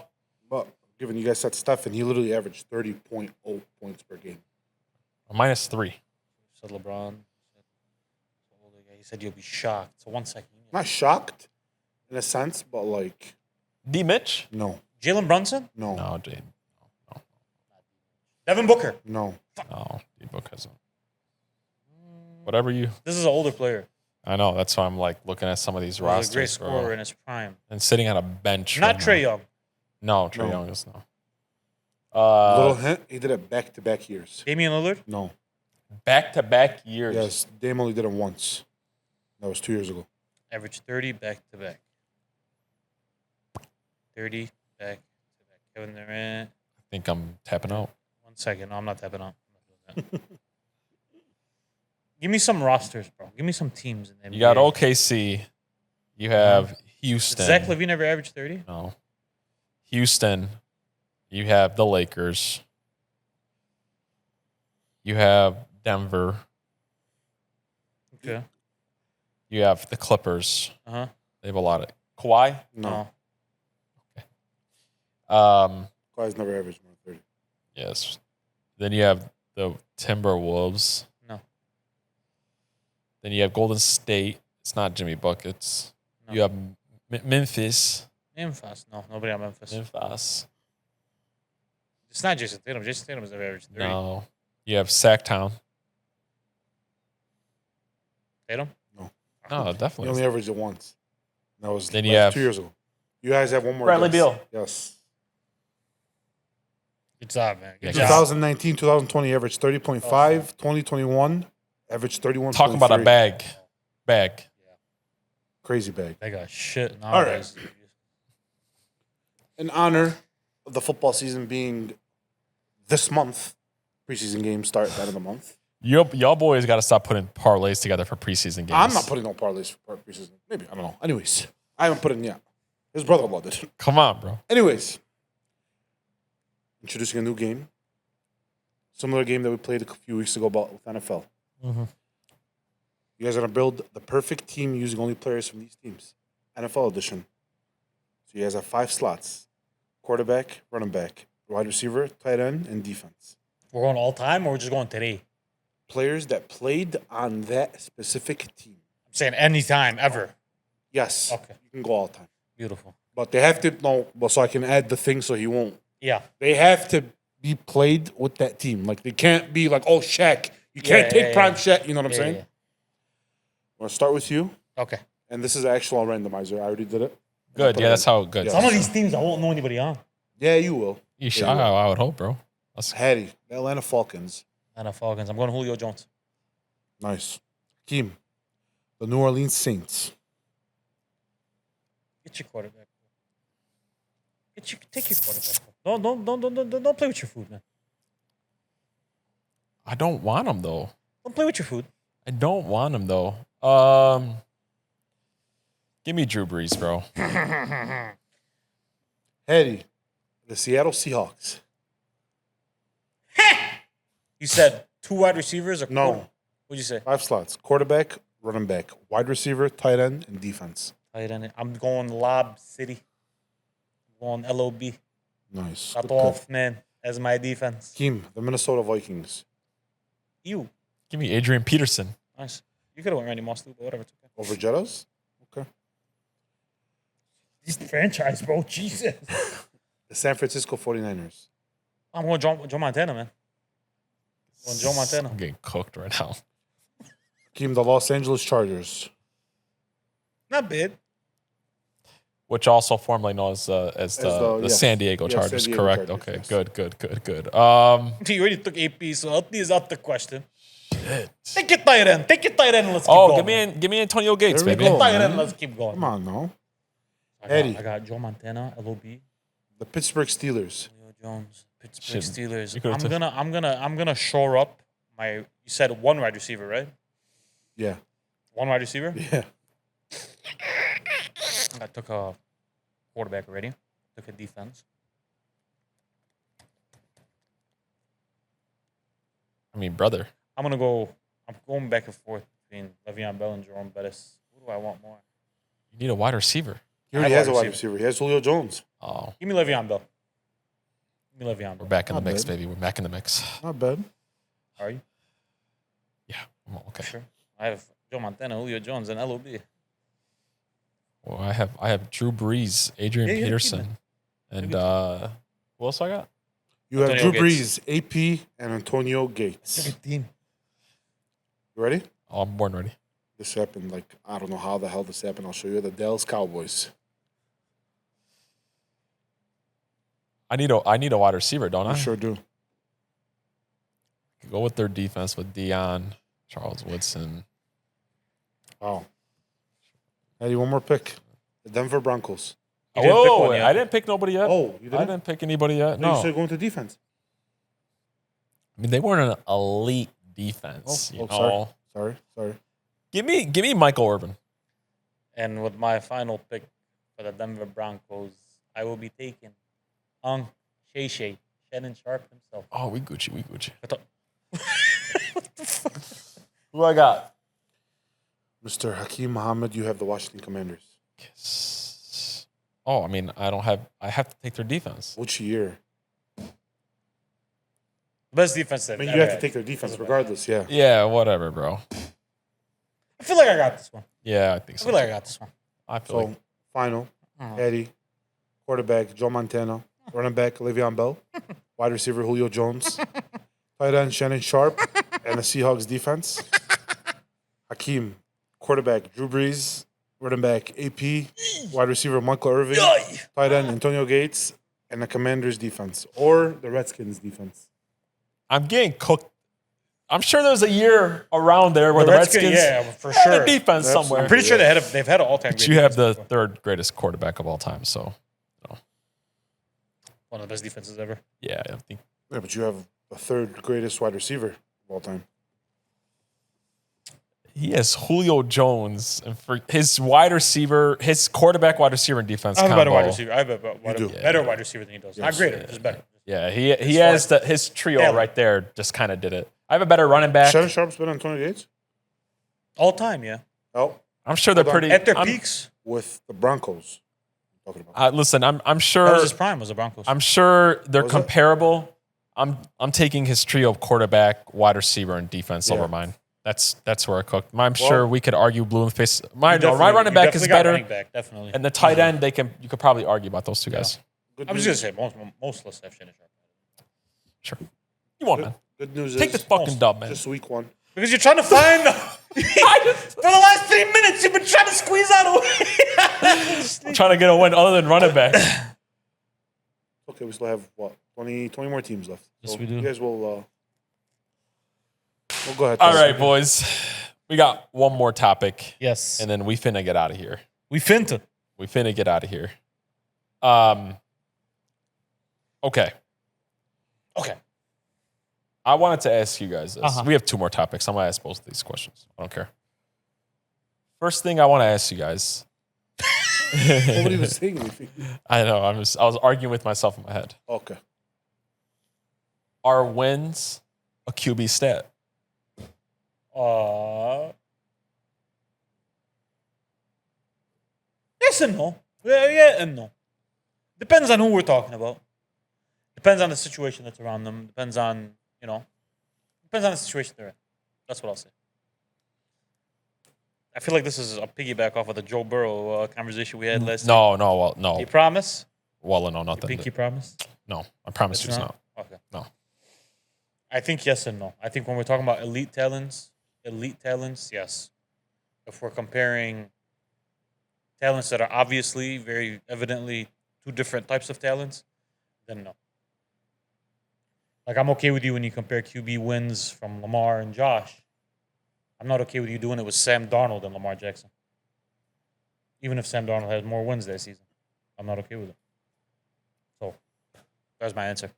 But given you guys said Steph, and he literally averaged 30.0 points per game. Minus 3. Said LeBron. He said you'll be shocked. So 1 second. Not shocked, in a sense, but like, D Mitch? no. Jalen Brunson? No. No, Jayden. Devin Booker. No. No, D Book hasn't. Whatever you. This is an older player. I know. That's why I'm like looking at some of these He was rosters. a great bro. scorer in his prime. And sitting on a bench. Not right Trae now. Young. No, Trae No. Young is no. Little hint, he did it back-to-back years. Damian Lillard? No. Back-to-back years. Yes, Dame only did it once. That was 2 years ago. Average 30 back to back. 30 back to back. Kevin Durant. I think I'm tapping out. 1 second. No, I'm not tapping out. I'm not doing that. Give me some rosters, bro. Give me some teams in the You got NBA. OKC. You have Houston. Zach LaVine never averaged 30? No. Houston. You have the Lakers. You have Denver. Okay. You have the Clippers. Uh-huh. They have a lot of Kawhi. No. Um, Kawhi's never averaged more than 30. yes. Then you have the Timberwolves. No. Then you have Golden State. It's not Jimmy Buckets. No. You have Memphis. Memphis. No, nobody on Memphis. Memphis. It's not Jason Tatum. Jason Tatum has never averaged 30. No. You have Sacktown. Tatum? No, He definitely. only averaged it once. That was Then like you have- 2 years ago. You guys have one more. Bradley guess. Beal. Yes. Good job, man. Good Yeah, job. 2019, 2020 averaged 30.5. 2021 averaged 31. Talking about a bag. Bag. Crazy bag. They got shit All right. nowadays. In honor of the football season being this month, Preseason games start at the end of the month. Y'all boys got to stop putting parlays together for preseason games. I'm not putting no parlays for preseason. Maybe. I don't know. Anyways, I haven't put in yet. His brother-in-law did. Come on, bro. Anyways, introducing a new game. Similar game that we played a few weeks ago with NFL. Mm-hmm. You guys are going to build the perfect team using only players from these teams. NFL edition. So you guys have 5 slots. Quarterback, running back, wide receiver, tight end, and defense. We're going all time or we're just going today? Players that played on that specific team. I'm saying anytime, ever. Yes. Okay. You can go all the time. Beautiful. But they have to know, well, so I can add the thing so he won't. Yeah. They have to be played with that team. Like, they can't be like, oh, Shaq. You can't take prime Shaq. You know what I'm saying? Yeah. I'm going to start with you. Okay. And this is an actual randomizer. I already did it. Good. Yeah, that's how good. Yeah. Some of these teams I won't know anybody on. Yeah, you will. You should, I would hope, bro. Hattie, the Atlanta Falcons. Atlanta Falcons. I'm going Julio Jones. Nice. Hakeem, the New Orleans Saints. Get your quarterback. Take your quarterback. Don't play with your food, man. I don't want him, though. Don't play with your food. I don't want him, though. Give me Drew Brees, bro. Hattie, the Seattle Seahawks. You said 2 wide receivers or No. What'd you say? 5 slots. Quarterback, running back, wide receiver, tight end, and defense. Tight end. I'm going Lob City. I'm going LOB. Nice. Cut Good off, pick. man, as my defense. Hakeem, the Minnesota Vikings. You. Give me Adrian Peterson. Nice. You could have went Randy Moss too, but whatever. It's okay. Over Jettas? Okay. This franchise, bro. Jesus. The San Francisco 49ers. I'm going Joe Montana, man. I'm going Joe Montana. I'm getting cooked right now. Hakeem, the Los Angeles Chargers. Not bad. Which also formerly known as the yes. San Diego Yes, Chargers, San Diego correct? Chargers, Okay, yes. good. You already took AP, so help me is out the question. Shit. Take your tight end. And let's keep Oh, going. give me Antonio Gates, There we baby. go. Tight end. man. Let's keep going. Come on, no. I got Joe Montana, LOB. The Pittsburgh Steelers. Julio Jones, Pittsburgh Shit. Steelers. You could've I'm gonna shore up my. You said 1 wide receiver, right? Yeah. 1 wide receiver. Yeah. I took a quarterback already. Took a defense. I mean, brother. I'm going back and forth between Le'Veon Bell and Jerome Bettis. Who do I want more? You need a wide receiver. He already I have has a wide wide receiver. He has Julio Jones. Oh, Give me Le'Veon Bell. Give me Le'Veon we're Bell. back in the Not mix, bad. baby. We're back in the mix. Not bad. Are you? Yeah. Okay. Sure. I have Joe Montana, Julio Jones, and LOB. Well, I have Drew Brees, Adrian Yeah, yeah, Peterson, and who else I got? You have Antonio Drew Gates. Brees, AP, and Antonio Gates. team. You ready? Oh, I'm born ready. This happened, like, I don't know how the hell this happened. I'll show you. The Dallas Cowboys. I need a wide receiver, don't I? I sure do. Go with their defense with Dion, Charles Woodson. Wow. Eddie, one more pick. The Denver Broncos. You didn't pick Whoa, one yet. I didn't pick nobody yet. Oh, you I didn't pick anybody yet. No. You No. said going to defense. I mean, they weren't an elite defense. Oh, sorry. Sorry. Give me Michael Irvin. And with my final pick for the Denver Broncos, I will be taking Shay, Shannon Sharp himself. Oh, we Gucci. I thought- Who I got? Mr. Hakeem Mohammed, you have the Washington Commanders. Yes. Oh, I mean, I have to take their defense. Which year? Best defense I that mean, you have to take their defense regardless, yeah. Yeah, whatever, bro. I feel like I got this one. Yeah, I think I so. feel like I got this one. I feel So, like final, Mhm. Eddie, quarterback, Joe Montana, running back, Le'Veon Bell, wide receiver, Julio Jones, tight end, Shannon Sharp, and the Seahawks defense. Hakeem, quarterback, Drew Brees, running back, AP, wide receiver, Michael Irvin, tight end, Antonio Gates, and the Commanders defense, or the Redskins defense. I'm getting cooked. I'm sure there's a year around there where the Redskins, Redskins yeah, for had sure. a defense Absolutely. somewhere. I'm pretty sure they've had an all-time. But great you have the defense before. third greatest quarterback of all time, so One of the best defenses ever. yeah, I think Yeah, but you have the third greatest wide receiver of all time. He has Julio Jones, and for his quarterback, wide receiver, and defense I have a better combo. wide receiver. I have a better wide receiver than he does. Not greater, just better. Yeah, he has his trio right there. Just kind of did it. I have a better running back. Shannon Sharp's been on 20 Yates? All time, yeah. Oh, I'm sure they're pretty At their peaks. with the Broncos. Talking about. Listen, I'm That sure. was his prime, was the Broncos. I'm sure they're Was it? comparable. I'm taking his trio of quarterback, wide receiver, and defense over mine. That's where I cooked. I'm sure we could argue blue in the face. My running back is better, Running back, definitely. and the tight end you could probably argue about those two guys. Good I was news- just gonna say most of us have Shannon Sharp. Sure, you want man? Good news Take is the fucking dub, man. just week one. Because you're trying to find for the last 3 minutes, you've been trying to squeeze out a win. I'm trying to get a win other than running back. Okay, we still have, 20 more teams left. Yes, we do. You guys will we'll go ahead. All right, boys. We got one more topic, Yes. and then we finna get out of here. We finta. We finna get out of here. Okay. Okay. I wanted to ask you guys this. Uh-huh. We have two more topics. I'm gonna ask both of these questions. I don't care. First thing I want to ask you guys. Nobody was saying anything. I know. I was arguing with myself in my head. Okay. Are wins a QB stat? Yes and no. Yeah and no. Depends on who we're talking about. Depends on the situation that's around them. Depends on the situation they're in. That's what I'll say. I feel like this is a piggyback off of the Joe Burrow conversation we had last time. No. You promise? Well, no, nothing. Pinky promise? No, I promise you it's not. Okay. No. I think yes and no. I think when we're talking about elite talents, yes. If we're comparing talents that are obviously, very evidently two different types of talents, then no. Like, I'm okay with you when you compare QB wins from Lamar and Josh. I'm not okay with you doing it with Sam Darnold and Lamar Jackson. Even if Sam Darnold has more wins that season, I'm not okay with it. So, that's my answer.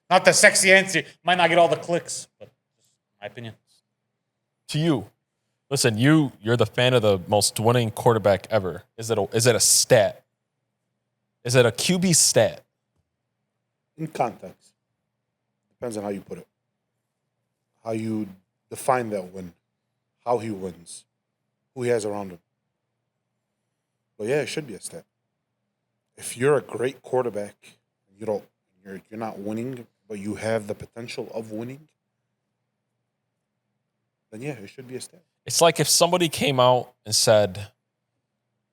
Not the sexy answer. Might not get all the clicks, but my opinion. To you, listen, you're the fan of the most winning quarterback ever. Is it a stat? Is it a QB stat? In context. Depends on how you put it. How you define that win. How he wins. Who he has around him. But yeah, it should be a stat. If you're a great quarterback, you're not winning, but you have the potential of winning, then yeah, it should be a stat. It's like if somebody came out and said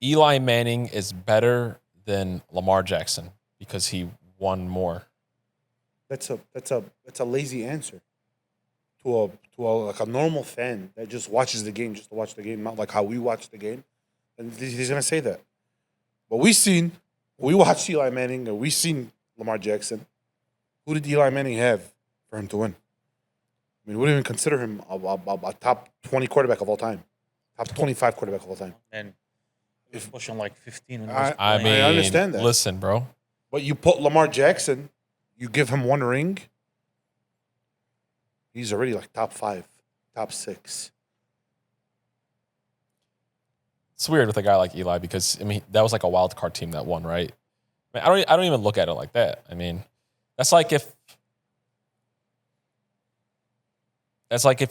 Eli Manning is better than Lamar Jackson because he won more. That's a lazy answer to a normal fan that just watches the game just to watch the game, not like how we watch the game. And he's gonna say that. But we watched Eli Manning, and we seen Lamar Jackson. Who did Eli Manning have for him to win? I mean, we wouldn't even consider him a top 20 quarterback of all time, top 25 quarterback of all time. And if pushing like 15 when he I was I playing. mean, I understand that. Listen, bro. But you put Lamar Jackson, you give him one ring, he's already like top 5, top 6. It's weird with a guy like Eli because I mean that was like a wild card team that won, right? I mean, I don't even look at it like that. I mean, that's like if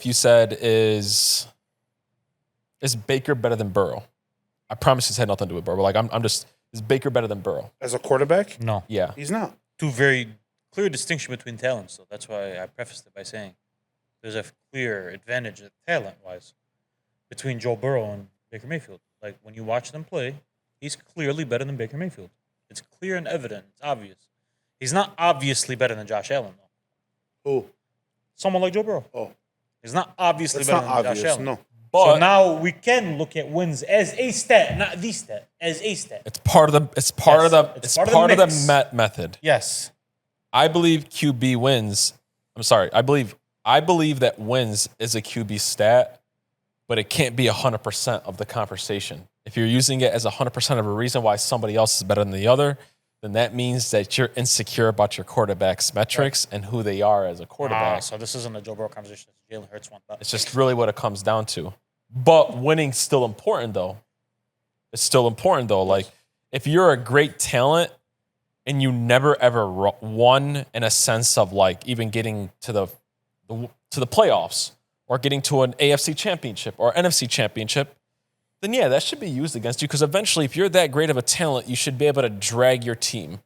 you said is Baker better than Burrow? I promise this had nothing to do with Burrow. But like I'm just is Baker better than Burrow? As a quarterback, No. Yeah. he's not. Two very clear distinction between talents. So that's why I prefaced it by saying there's a clear advantage talent-wise between Joe Burrow and Baker Mayfield. Like, when you watch them play, he's clearly better than Baker Mayfield. It's clear and evident. It's obvious. He's not obviously better than Josh Allen, though. Who? Someone like Joe Burrow. Oh, He's not obviously that's better not than obvious. Josh Allen. No. So But now we can look at wins as a stat, not the stat, as a stat. it's part of the It's part of the mix. method. Yes. I believe QB wins. I'm sorry. I believe that wins is a QB stat, but it can't be 100% of the conversation. If you're using it as 100% of a reason why somebody else is better than the other, then that means that you're insecure about your quarterback's metrics and who they are as a quarterback. So this isn't a Joe Burrow conversation. It's Jalen Hurts one. It's just really what it comes down to. But winning's still important, though. It's still important, though. Like, if you're a great talent and you never ever won in a sense of like even getting to the playoffs or getting to an AFC championship or NFC championship, then yeah, that should be used against you because eventually, if you're that great of a talent, you should be able to drag your team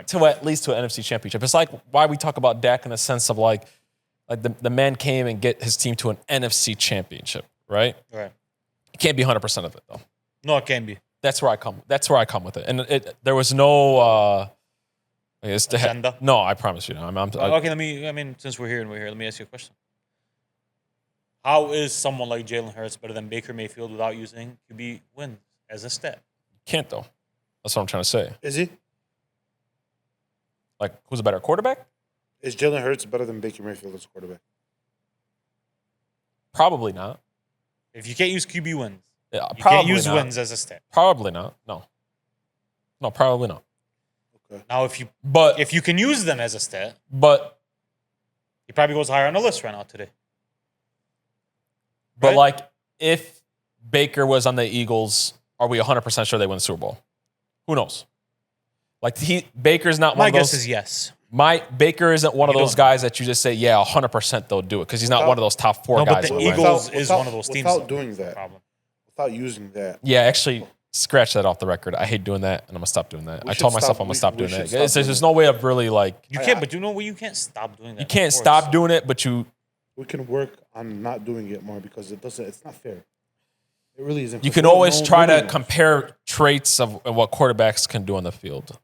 to at least to an NFC championship. It's like why we talk about Dak in the sense of like the man came and get his team to an NFC championship, right? Right. It can't be 100% of it though. No, it can be. That's where I come with it, and there was no agenda. No, I promise you. Okay, since we're here, let me ask you a question. How is someone like Jalen Hurts better than Baker Mayfield without using QB wins as a stat? Can't though. That's what I'm trying to say. Is he? Like, who's a better quarterback? Is Jalen Hurts better than Baker Mayfield as a quarterback? Probably not. If you can't use QB wins, Yeah, you probably can't use not. wins as a stat. Probably not. No, probably not. Okay. Now, if you can use them as a stat, But he probably goes higher on the list right now today. Right? like, if Baker was on the Eagles, are we 100% sure they win the Super Bowl? Who knows? Like Baker's not one My of those. guess is yes. Baker isn't one of You those don't- guys that you just say, yeah, 100% they'll do it because he's not Without- one of those top four No, but guys. the that win. Eagles is one of those teams. Without doing that, Problem. without using that, Yeah, actually, scratch that off the record. I hate doing that, and I'm gonna stop doing that. We I should told myself stop- I'm gonna we- stop we doing should that. stop There's doing no way of really like You can't, but you know what? You can't stop doing that. you can't of stop course. doing it, but you we can work on not doing it more because it's not fair. It really isn't. you can always try to compare traits of what quarterbacks can do on the field.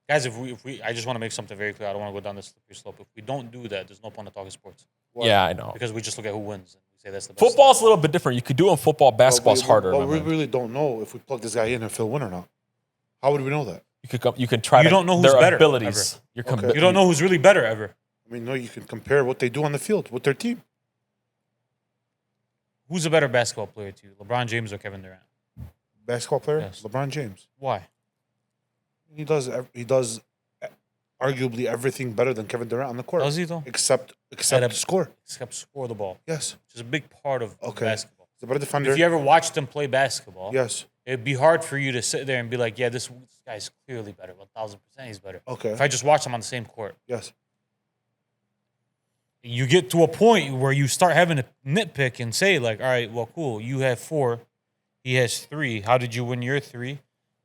Guys, if we, I just want to make something very clear. I don't want to go down this slippery slope. If we don't do that, there's no point in talking sports Yeah, I know. because we just look at who wins and we say that's the best. Football's a little bit different. You could do it in football. Basketball's harder. But we remember? really don't know if we plug this guy in and he'll win or not. How would we know that? You can try. You to, don't know who's their better, abilities. Okay. You don't know who's really better ever. I mean, no, you can compare what they do on the field with their team. Who's a better basketball player to you, LeBron James or Kevin Durant? Basketball player, Yes. LeBron James. Why? He does arguably everything better than Kevin Durant on the court. Does he though? Except At a- score. Except score the ball, Yes. which is a big part of Okay. basketball. He's a better defender. If you ever watched him play basketball, Yes. it'd be hard for you to sit there and be like, yeah, this guy's clearly better. 1,000% he's better. Okay. If I just watch him on the same court. Yes. You get to a point where you start having to nitpick and say, like, all right, well, cool. You have 4. He has 3. How did you win your 3?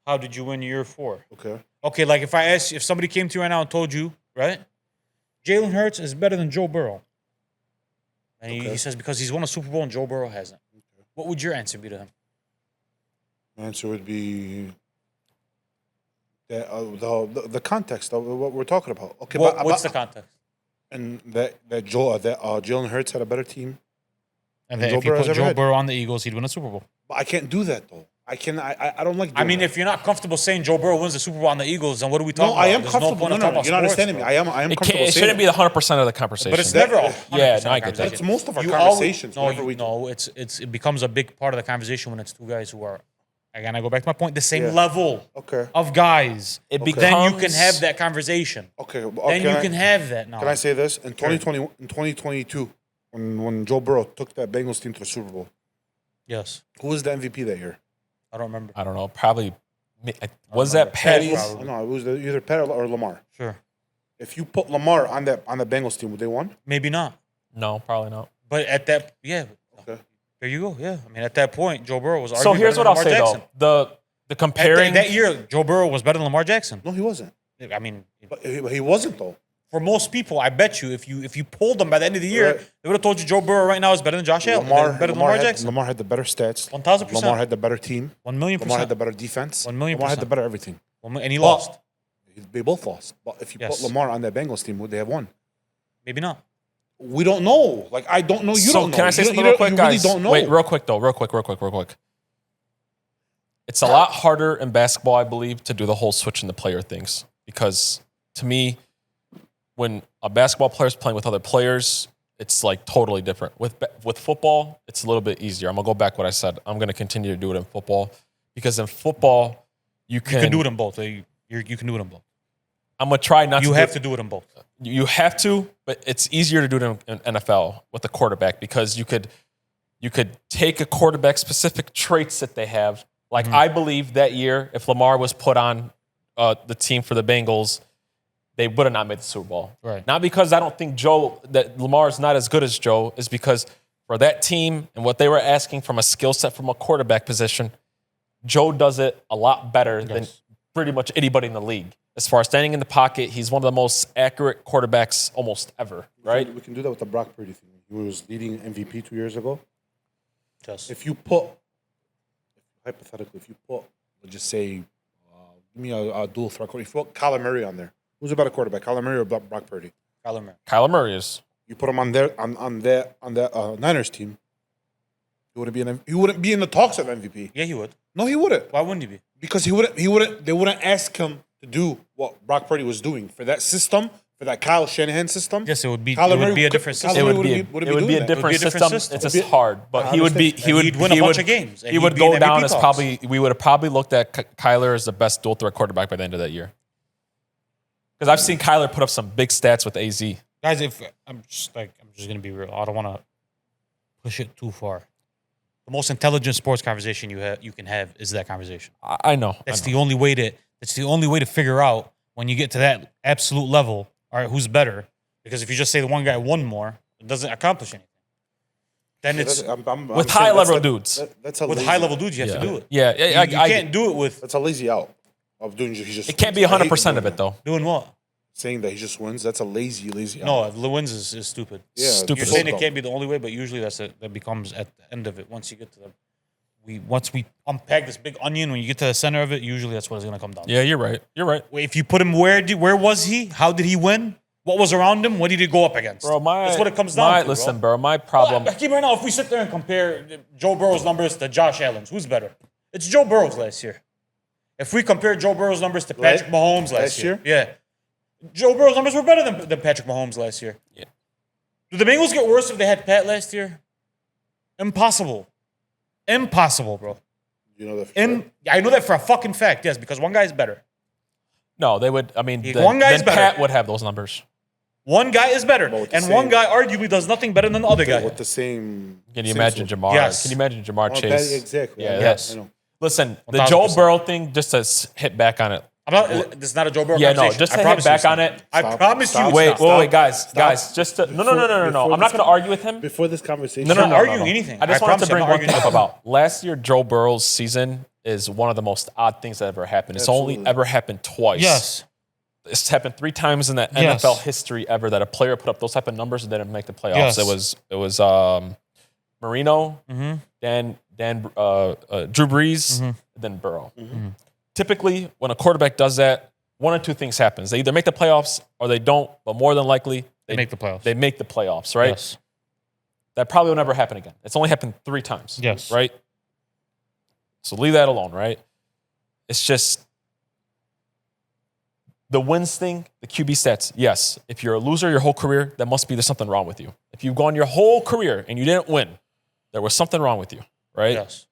How did you win your 4? Okay. Okay, like if somebody came to you right now and told you, right, Jalen Hurts is better than Joe Burrow. And he says because he's won a Super Bowl and Joe Burrow hasn't. What would your answer be to him? My answer would be that the context of what we're talking about. Okay, What's the context? and Jalen Hurts had a better team. And then Joe if you Burrow's put ever Joe had. Burrow on the Eagles, he'd win a Super Bowl. But I can't do that though. I don't like. I Doing mean, that. if you're not comfortable saying Joe Burrow wins the Super Bowl on the Eagles, then what are we no, talking about? I am There's comfortable. point in No, talking about you're not sports, understanding me. bro. I am It comfortable. can't. It saying shouldn't be the 100% of the conversation. But it's never. Yeah, 100% no, I get that. conversation. That's most of our You conversations. always, whenever we do. no, it becomes a big part of the conversation when it's two guys who are, again, I go back to my point, the same Yeah. level Okay. of guys. It Okay. becomes. Then you can have that conversation. Okay. Then you can have that now. Can I say this? In 2022, when Joe Burrow took that Bengals team to the Super Bowl, Yes. who was the MVP that year? I don't remember. I don't know. Probably. Was remember. that Patty's? Probably. No, it was either Pat or Lamar. Sure. If you put Lamar on the Bengals team, would they won? Maybe not. No, probably not. But at that, yeah. Okay. There you go. Yeah. I mean, at that point, Joe Burrow was So arguably here's better what than I'll say Lamar Jackson. though: the comparing. That year, Joe Burrow was better than Lamar Jackson. No, he wasn't. I mean, But he wasn't though. for most people, I bet you, if you polled them by the end of the year, Right. they would have told you Joe Burrow right now is better than Josh Allen, better than Lamar Jackson. Lamar had the better stats. 1,000%. Lamar had the better team. 1,000,000%. Lamar had the better defense. 1,000,000%. Lamar had the better everything. And he lost. They both lost. But if you Yes. put Lamar on that Bengals team, would they have won? Maybe not. We don't know. Like I don't know. You so don't know. can I say You something don't- real quick, you guys? really don't know. Wait, real quick though. Real quick. It's a lot harder in basketball, I believe, to do the whole switching the player things because to me, when a basketball player is playing with other players, it's like totally different. With football, it's a little bit easier. I'm gonna go back what I said. I'm gonna continue to do it in football because in football, you You can do it in both. You can do it in both. I'm gonna try not. You to have do to do it in both. You have to, but it's easier to do it in NFL with the quarterback because you could take a quarterback specific traits that they have. Like I believe that year, if Lamar was put on the team for the Bengals, they would have not made the Super Bowl. Right. Not because I don't think that Lamar is not as good as Joe, is because for that team and what they were asking from a skill set from a quarterback position, Joe does it a lot better than pretty much anybody in the league. As far as standing in the pocket, he's one of the most accurate quarterbacks almost ever, right? We can do that with the Brock Purdy thing. He was leading MVP 2 years ago. Yes. Let's just say, give me a dual threat quarterback. If you put Kyler Murray on there, who's a better quarterback, Kyler Murray or Brock Purdy? Kyler Murray is. You put him on that Niners team, he wouldn't be in the talks of MVP. Yeah, he would. No, he wouldn't. Why wouldn't he be? Because they wouldn't ask him to do what Brock Purdy was doing for that system, for that Kyle Shanahan system. Yes, it would be. Kyler It would Murray be a could- different Kyler system. It would Murray be wouldn't it would be a doing that. different It would be a different system. system. It's just hard, but I he would understand. He'd win a bunch of games, and He would he'd be in go down MVP as talks. probably. We would have probably looked at Kyler as the best dual threat quarterback by the end of that year. Because I've seen Kyler put up some big stats with AZ. Guys, if I'm just gonna be real. I don't want to push it too far. The most intelligent sports conversation you can have is that conversation. I know. That's the only way to figure out when you get to that absolute level. All right, who's better? Because if you just say the one guy won more, it doesn't accomplish anything. Then it's with high level dudes. That's a with lazy, high level dudes. You have to do it. Yeah, You can't do it with That's a lazy out of doing. He just It can't be 100% of it though. doing what? Saying that he just wins. That's a lazy out. No, if Lewins is stupid. Yeah, Stupid. You're as saying fuck. it can't be the only way, but usually that becomes at the end of it. Once you get to once we unpack this big onion, when you get to the center of it, usually that's what it's gonna come down to. Yeah, you're right. You're right. If you put him where was he? How did he win? What was around him? What did he go up against? Bro, that's what it comes down to. Listen, bro, my problem. Well, keep right now. If we sit there and compare Joe Burrow's numbers to Josh Allen's, who's better? It's Joe Burrow's last year. If we compare Joe Burrow's numbers to Patrick Mahomes last year, yeah, Joe Burrow's numbers were better than Patrick Mahomes last year. Yeah. Did the Bengals get worse if they had Pat last year? Impossible, bro. You know that. I know that for a fucking fact. Yes, because one guy's better. No, they would. I mean, One guy's then better. Pat would have those numbers. One guy is better, But with the and one same- guy arguably does nothing better than the other guy. With the same. Can you same imagine sort- Jamar? Yes. Can you imagine Jamar Oh, Chase? exactly. Yeah, I know, yes. I know. Listen, the 1000%. Joe Burrow thing, just to hit back on it. I'm not. This is not a Joe Burrow Yeah, no, conversation. just I to hit promise you back it's on not. it. I Stop. promise you. Stop. it's Wait, not. wait, guys, just to, no. before I'm not this- going to argue with him. Before this conversation, No. not arguing anything. I just I wanted to promise you, bring I'm one not thing up arguing about last year. Joe Burrow's season is one of the most odd things that ever happened. It's only Absolutely. ever happened twice. Yes. It's happened 3 times in the Yes. NFL history ever that a player put up those type of numbers and didn't make the playoffs. Yes. It was Marino, then Drew Brees, then Burrow. Typically, when a quarterback does that, one or two things happens. They either make the playoffs or they don't, but more than likely They make the playoffs. They make the playoffs, right? Yes. That probably will never happen again. It's only happened 3 times. Yes. Right? So leave that alone, right? It's just the wins thing, the QB stats. Yes, if you're a loser your whole career, that must be there's something wrong with you. If you've gone your whole career and you didn't win, there was something wrong with you, right? Yes.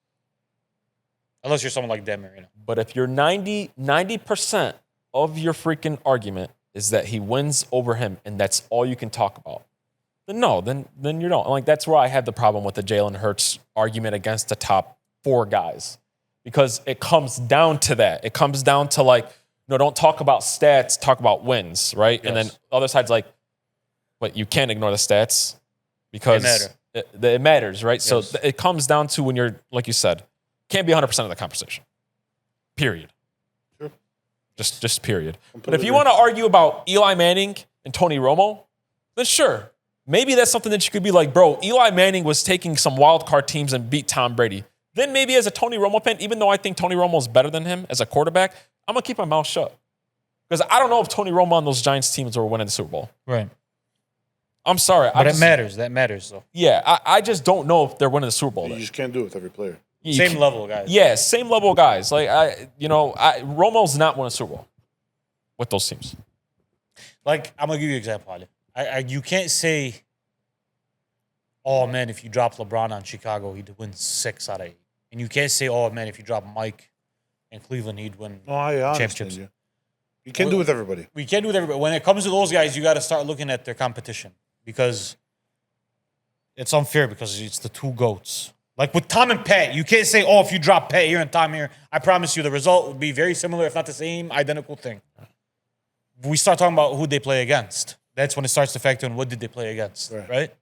Unless you're someone like Dan Marino. But if you're 90% of your freaking argument is that he wins over him and that's all you can talk about, then no, then you don't. Like that's where I had the problem with the Jalen Hurts argument against the top 4 guys. Because it comes down to that. It comes down to like, no, don't talk about stats, talk about wins, right? Yes. And then the other side's like, but you can't ignore the stats because it matters, right? So Yes. it comes down to when you're, like you said, can't be 100% of the conversation. Period. Sure. Just period. But Completely if you agree. want to argue about Eli Manning and Tony Romo, then sure. Maybe that's something that you could be like, bro, Eli Manning was taking some wild card teams and beat Tom Brady. Then maybe as a Tony Romo fan, even though I think Tony Romo is better than him as a quarterback, I'm going to keep my mouth shut. Because I don't know if Tony Romo on those Giants teams were winning the Super Bowl. Right. I'm sorry. But it matters. That matters, though. Yeah, I just don't know if they're winning the Super Bowl. You then. just can't do it with every player. You Same can't- level, guys. Yeah, same level guys. Like, Romo's not winning a Super Bowl with those teams. Like, I'm going to give you an example, Ali. You can't say, oh, man, if you drop LeBron on Chicago, he'd win 6 out of 8. And you can't say, oh, man, if you drop Mike in Cleveland, he'd win No, I understand championships. you. You can't do it with everybody. We can't do it with everybody. When it comes to those guys, you got to start looking at their competition because it's unfair because it's the two GOATs. Like with Tom and Pat, you can't say, oh, if you drop Pat here and Tom here, I promise you the result will be very similar, if not the same, identical thing. We start talking about who they play against. That's when it starts to factor in what did they play against, right?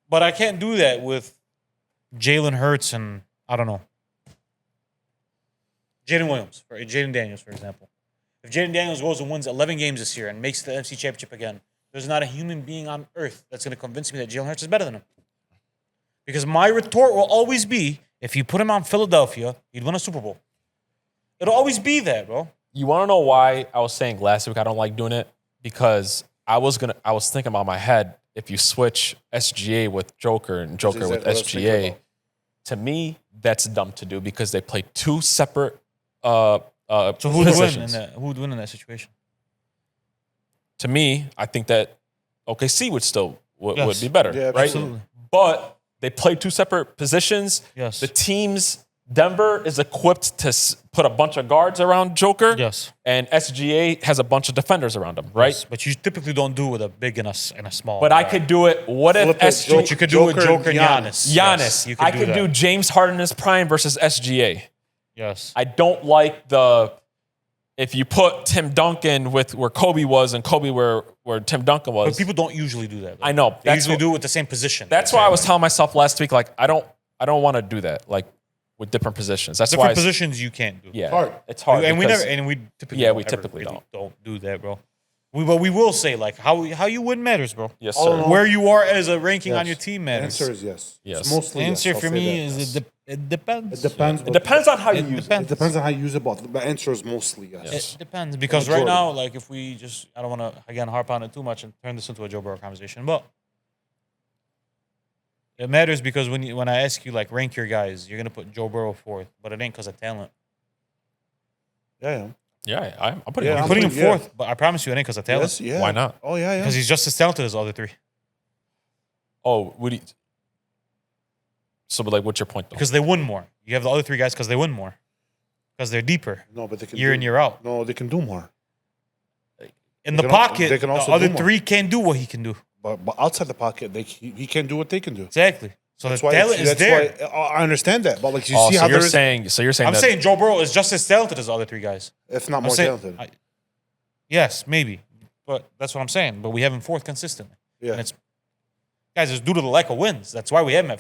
But I can't do that with Jalen Hurts and, I don't know, Jayden Daniels, for example. If Jayden Daniels goes and wins 11 games this year and makes the NFC Championship again, there's not a human being on earth that's going to convince me that Jalen Hurts is better than him. Because my retort will always be, if you put him on Philadelphia, he'd win a Super Bowl. It'll always be that, bro. You want to know why I was saying last week I don't like doing it? Because I was thinking about my head, if you switch SGA with Joker and Joker with SGA, to me, that's dumb to do because they play two separate So who would win in that situation? To me, I think that OKC would still would be better, Yeah, right? absolutely. But they play two separate positions. Yes. The teams, Denver is equipped to put a bunch of guards around Joker. Yes. And SGA has a bunch of defenders around him, right? Yes, but you typically don't do it with a big and a small. But I could do it. What if SGA? But you could do it with Joker and Giannis. Giannis. Yes, you I could that. do James Harden in his prime versus SGA. Yes. I don't like if you put Tim Duncan with where Kobe was and Kobe where Tim Duncan was. But people don't usually do that. Though. I know. They usually do it with the same position. That's why I was telling myself last week, like, I don't want to do that, like, with different positions. That's different why positions you can't do. Yeah, it's hard. And we typically don't. don't do that, bro. But we will say like how you win matters, bro. Yes, sir. Where you are as a ranking on your team matters. The answer is yes. Yes. It's mostly Answer yes, for I'll say me that, is yes. it depends. It depends. It depends on how you use it. It depends on how you use it, but the answer is mostly yes. It depends because right now, like if we just, I don't want to again harp on it too much and turn this into a Joe Burrow conversation, but it matters because when I ask you like rank your guys, you're gonna put Joe Burrow fourth, but it ain't because of talent. Yeah. Yeah, I'm putting Yeah, him. I'm putting him putting- fourth, but I promise you it ain't because of talent. Yes, yeah. Why not? Oh yeah, yeah. Because he's just as talented as the other three. Oh, would he? So, but like, what's your point though? Because they win more. You have the other three guys because they win more. Because they're deeper. No, but they can Year in, year out. No, they can do more. In They the can al- pocket, they can the also other do more. three can't do what he can do. But outside the pocket, he can't do what they can do. Exactly. So That's the why. talent is there. Why, I understand that, but like you Oh, see so how you're there is, saying I'm that saying Joe Burrow is just as talented as the other three guys. if not I'm more saying, talented. yes, maybe. But that's what I'm saying. But we have him fourth consistently. Yeah. And it's due to the lack of wins. That's why we have him.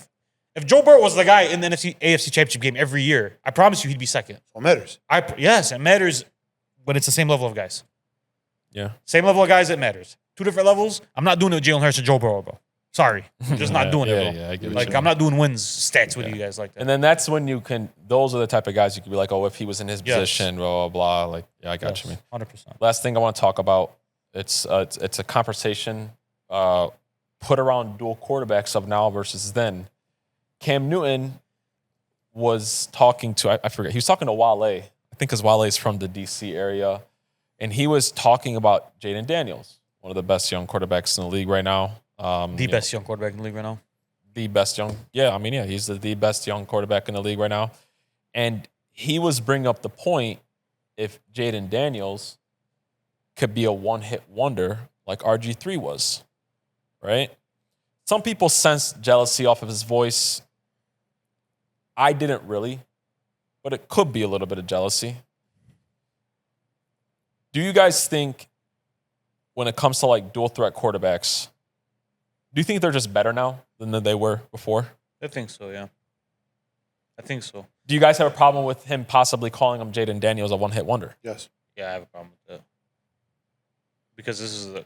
If Joe Burrow was the guy in the AFC Championship game every year, I promise you he'd be second. What matters? Yes, it matters when it's the same level of guys. Yeah. Same level of guys, it matters. Two different levels. I'm not doing it with Jalen Hurts and Joe Burrow, bro. Sorry. I'm just not doing it, bro. Yeah, I get what Like, you I'm not doing wins stats with you guys like that. And then that's when you can. Those are the type of guys you can be like, oh, if he was in his Yes. position, blah blah blah. Like, yeah, I got you, man. 100%. Last thing I want to talk about. It's a conversation put around dual quarterbacks of now versus then. Cam Newton was talking to, I forget, he was talking to Wale. I think because Wale is from the DC area. And he was talking about Jayden Daniels, one of the best young quarterbacks in the league right now. The best young quarterback in the league right now. The best young, he's the best young quarterback in the league right now. And he was bringing up the point if Jayden Daniels could be a one-hit wonder like RG3 was, right? Some people sense jealousy off of his voice. I didn't really, but it could be a little bit of jealousy. Do you guys think when it comes to like dual threat quarterbacks, do you think they're just better now than they were before? I think so, yeah. I think so. Do you guys have a problem with him possibly calling him Jayden Daniels a one-hit wonder? Yes. Yeah, I have a problem with that. Because this is the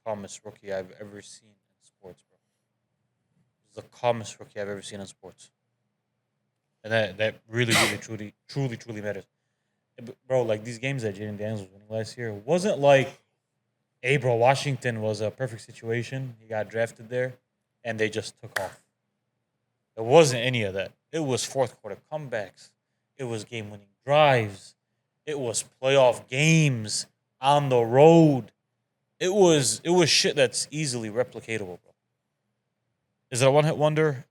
calmest rookie I've ever seen in sports, bro. This is the calmest rookie I've ever seen in sports. And that really, truly matters. Bro, like these games that Jayden Daniels was winning last year, it wasn't like, hey, bro, Washington was a perfect situation. He got drafted there, and they just took off. There wasn't any of that. It was fourth quarter comebacks. It was game-winning drives. It was playoff games on the road. It was shit that's easily replicatable, bro. Is it a one-hit wonder?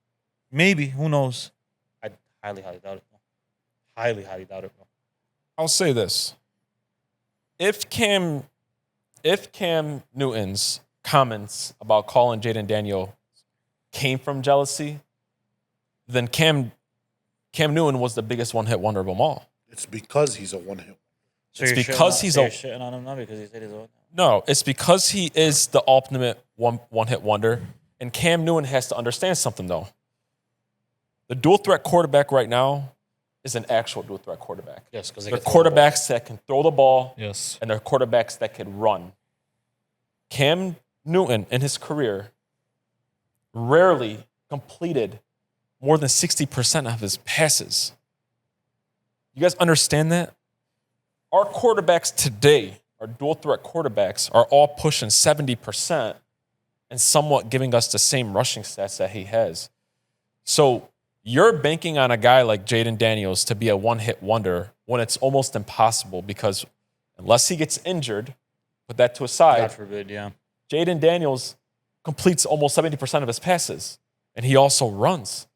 Maybe. Who knows? I highly doubt it, bro. Highly doubt it, bro. I'll say this. if Cam Newton's comments about calling Jayden Daniel came from jealousy, then Cam Newton was the biggest one-hit wonder of them all. It's because he's a one-hit. So It's you're because he's a you're shitting on him now because he said he's a one. no. It's because he is the ultimate one-hit wonder, and Cam Newton has to understand something though. The dual threat quarterback right now is an actual dual threat quarterback. Yes, because They're quarterbacks that can throw the ball, Yes. and they're quarterbacks that can run. Cam Newton in his career rarely completed more than 60% of his passes. You guys understand that? Our quarterbacks today, our dual threat quarterbacks, are all pushing 70% and somewhat giving us the same rushing stats that he has. So you're banking on a guy like Jayden Daniels to be a one-hit wonder when it's almost impossible because unless he gets injured, put that to a side, God forbid, yeah. Jayden Daniels completes almost 70% of his passes, and he also runs.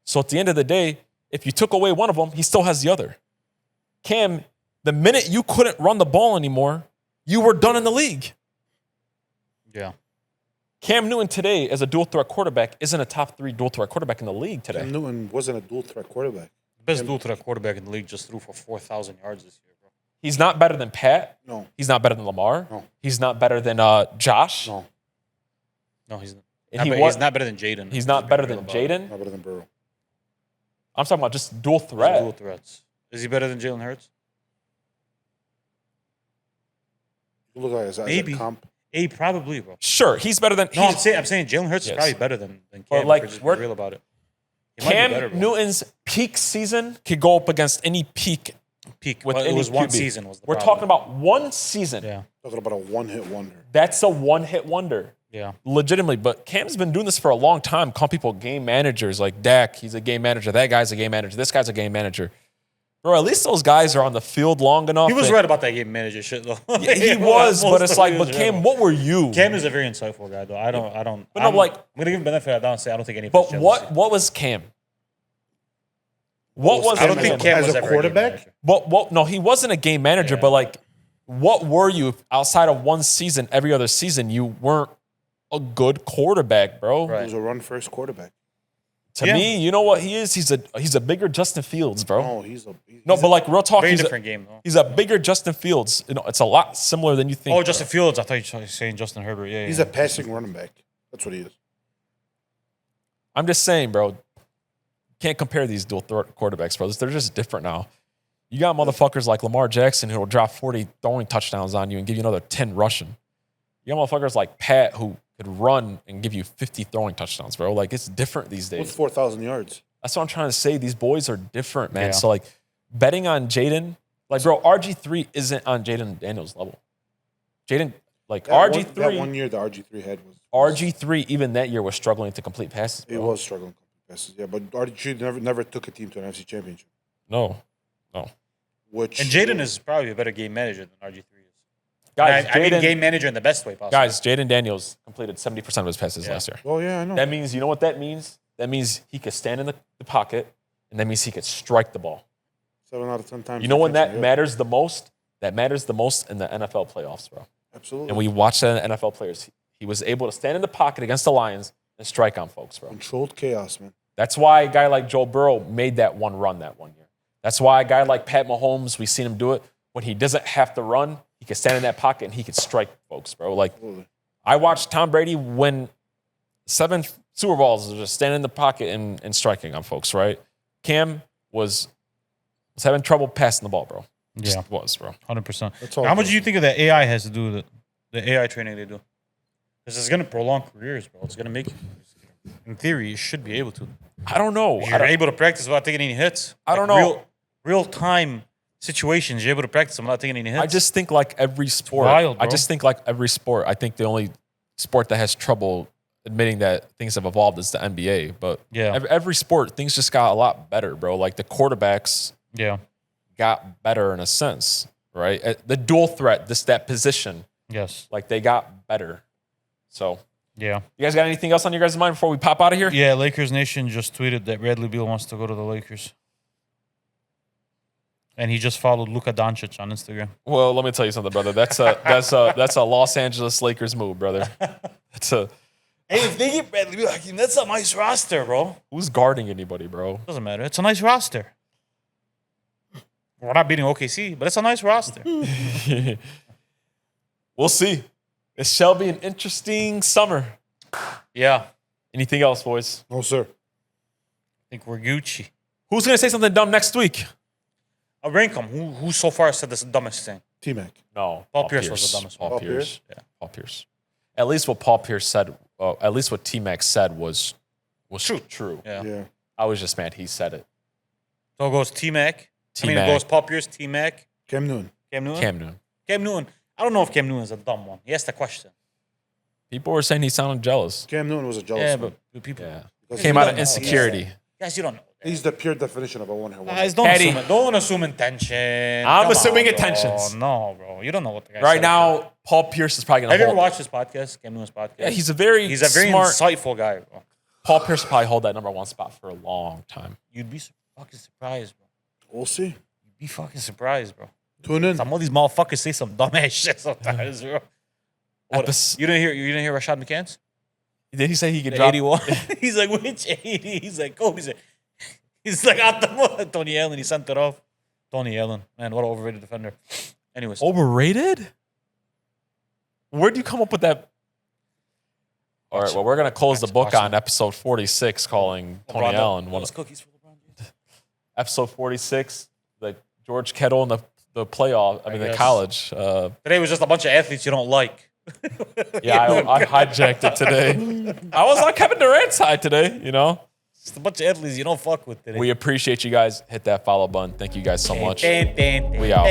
So at the end of the day, if you took away one of them, he still has the other. Cam, the minute you couldn't run the ball anymore, you were done in the league. Yeah. Cam Newton today, as a dual threat quarterback, isn't a top 3 dual threat quarterback in the league today. Cam Newton wasn't a dual-threat quarterback. The best dual threat quarterback in the league just threw for 4,000 yards this year, bro. He's not better than Pat. No. He's not better than Lamar. No. He's not better than Josh. No. No, he's not. And He's not better than Jayden. He's not better than Real about it. Jayden. Not better than Burrow. I'm talking about just dual threat. Dual threats. Is he better than Jalen Hurts? You look at it as Maybe. a comp. Probably, bro. Sure, he's better than. No, I'm he's- saying Jalen Hurts Yes. is probably better than Cam. But, like, if we're just we're- real about it. He might be Cam better, bro. Newton's peak season could go up against any peak Peak. with But it any was one QB. season. Was the We're problem. talking about one season. Yeah. Talking about a one-hit wonder. That's a one-hit wonder. Yeah. Legitimately. But Cam's been doing this for a long time, calling people game managers like Dak, he's a game manager. That guy's a game manager. This guy's a game manager. Bro, at least those guys are on the field long enough. He was that- right about that game manager shit, though. Yeah, he was, but it's like, but Most Cam, of it. what were you? Cam is a very insightful guy, though. I don't. But no, I'm, like- I'm gonna give him benefit of the doubt and say I don't think any. of But his what jealousy. was Cam? What was I don't Cam think as a- Cam as was a ever game quarterback? manager. What? No, he wasn't a game manager. Yeah. But like, what were you outside of one season? Every other season, you weren't a good quarterback, bro. Right. He was a run-first quarterback. To Yeah. me, you know what he is? He's a bigger Justin Fields, bro. No, he's a... No, but like real talk, Very he's different game, though. he's a bigger Justin Fields. You know, it's a lot similar than you think. Oh, Justin Fields. I thought you were saying Justin Herbert. Yeah, He's yeah. a passing running back. That's what he is. I'm just saying, bro. Can't compare these dual quarterbacks, bro. They're just different now. You got motherfuckers like Lamar Jackson who will drop 40 throwing touchdowns on you and give you another 10 rushing. You got motherfuckers like Pat who could run and give you 50 throwing touchdowns, bro. Like, it's different these What's days. 4,000 yards? That's what I'm trying to say. These boys are different, man. Yeah. So, like, betting on Jayden, like, bro, RG3 isn't on Jayden Daniels' level. Jayden, like, RG3, That one year the RG3 had was... RG3, even that year, was struggling to complete passes, He bro. was struggling with passes, yeah. But RG3 never took a team to an NFC championship. No. Which... And Jayden is probably a better game manager than RG3 is. Guys, I mean Jayden- game manager in the best way possible. Guys, Jayden Daniels completed 70% of his passes last year. Oh, yeah, I know. That means, you know what that means? That means he could stand in the pocket, and that means he could strike the ball. 7 out of 10 times. You know when that yeah. matters the most? That matters the most in the NFL playoffs, bro. Absolutely. And we watched that in NFL players. He was able to stand in the pocket against the Lions and strike on folks, bro. Controlled chaos, man. That's why a guy like Joe Burrow made that one run that one year. That's why a guy like Pat Mahomes, we've seen him do it. When he doesn't have to run, he can stand in that pocket and he can strike folks, bro. Like, Absolutely. I watched Tom Brady win 7 Super Bowls just standing in the pocket and striking on folks, right? Cam was having trouble passing the ball, bro. Just Yeah. was, bro. 100%. That's all How it much is. do you think of that AI has to do with it? The AI training they do? This is going to prolong careers, bro. It's going to make you. In theory, you should be able to. I don't know. You're able to practice without taking any hits. I don't know. Real time situations, you're able to practice them without taking any hits. I just think like every sport. wild, I bro. just think like every sport. I think the only sport that has trouble admitting that things have evolved is the NBA. But Yeah. every sport, things just got a lot better, bro. Like the quarterbacks Yeah. got better in a sense, right? The dual threat, that position, Yes. like they got better. So Yeah. you guys got anything else on your guys' mind before we pop out of here? Yeah. Lakers Nation just tweeted that Bradley Beal wants to go to the Lakers. And he just followed Luka Doncic on Instagram. Well, let me tell you something, brother. That's a Los Angeles Lakers move, brother. Hey, if they get Bradley Beal, Hakeem, that's a nice roster, bro. Who's guarding anybody, bro? Doesn't matter. It's a nice roster. We're not beating OKC, but it's a nice roster. We'll see. It shall be an interesting summer. Yeah. Anything else, boys? No, sir. I think we're Gucci. Who's gonna say something dumb next week? I'll rank them. Who so far said this dumbest thing? T-Mac. No, Paul Pierce was the dumbest one. Paul Pierce. Yeah, Paul Pierce. At least what Paul Pierce said. At least what T-Mac said was true. Yeah. I was just mad he said it. So it goes T-Mac. T-Mac. It goes Paul Pierce, T-Mac. Cam Newton. Cam Newton? Cam Newton. I don't know if Cam Newton is a dumb one. He asked the question. People were saying he sounded jealous. Cam Newton was a jealous Yeah, one. but people... Yeah. Because Came he out don't of know. insecurity. Guys, you don't know. He's the pure definition of a one-hit wonder. Guys, Patty. don't assume intention. I'm Come assuming on, bro. intentions. No, bro. You don't know what the guy Right said. now, Paul Pierce is probably gonna Have you ever hold. watched his podcast, Cam Newton's podcast? Yeah, he's a very smart. insightful guy, bro. Paul Pierce will probably hold that number one spot for a long time. You'd be fucking surprised, bro. We'll see. You'd be fucking surprised, bro. Tune in. Some of these motherfuckers say some dumbass shit sometimes, bro. What, Epis- you didn't hear Rashad McCants? Did he say he could The drop 81. He's like, which 80? He's like, oh, he's like, out the mud. Tony Allen, he sent it off. Tony Allen, man, what an overrated defender. Anyways, overrated? Where'd you come up with that? All right, well, we're gonna close the book on episode 46, calling Tony LeBron Allen those cookies for LeBron James. episode 46, the George Kittle in the playoff. I mean, the guess. college. Today was just a bunch of athletes you don't like. Yeah, I hijacked it today. I was on Kevin Durant's side today. You know, Just a bunch of athletes you don't fuck with today. we appreciate you guys. Hit that follow button. Thank you guys so much. We We out.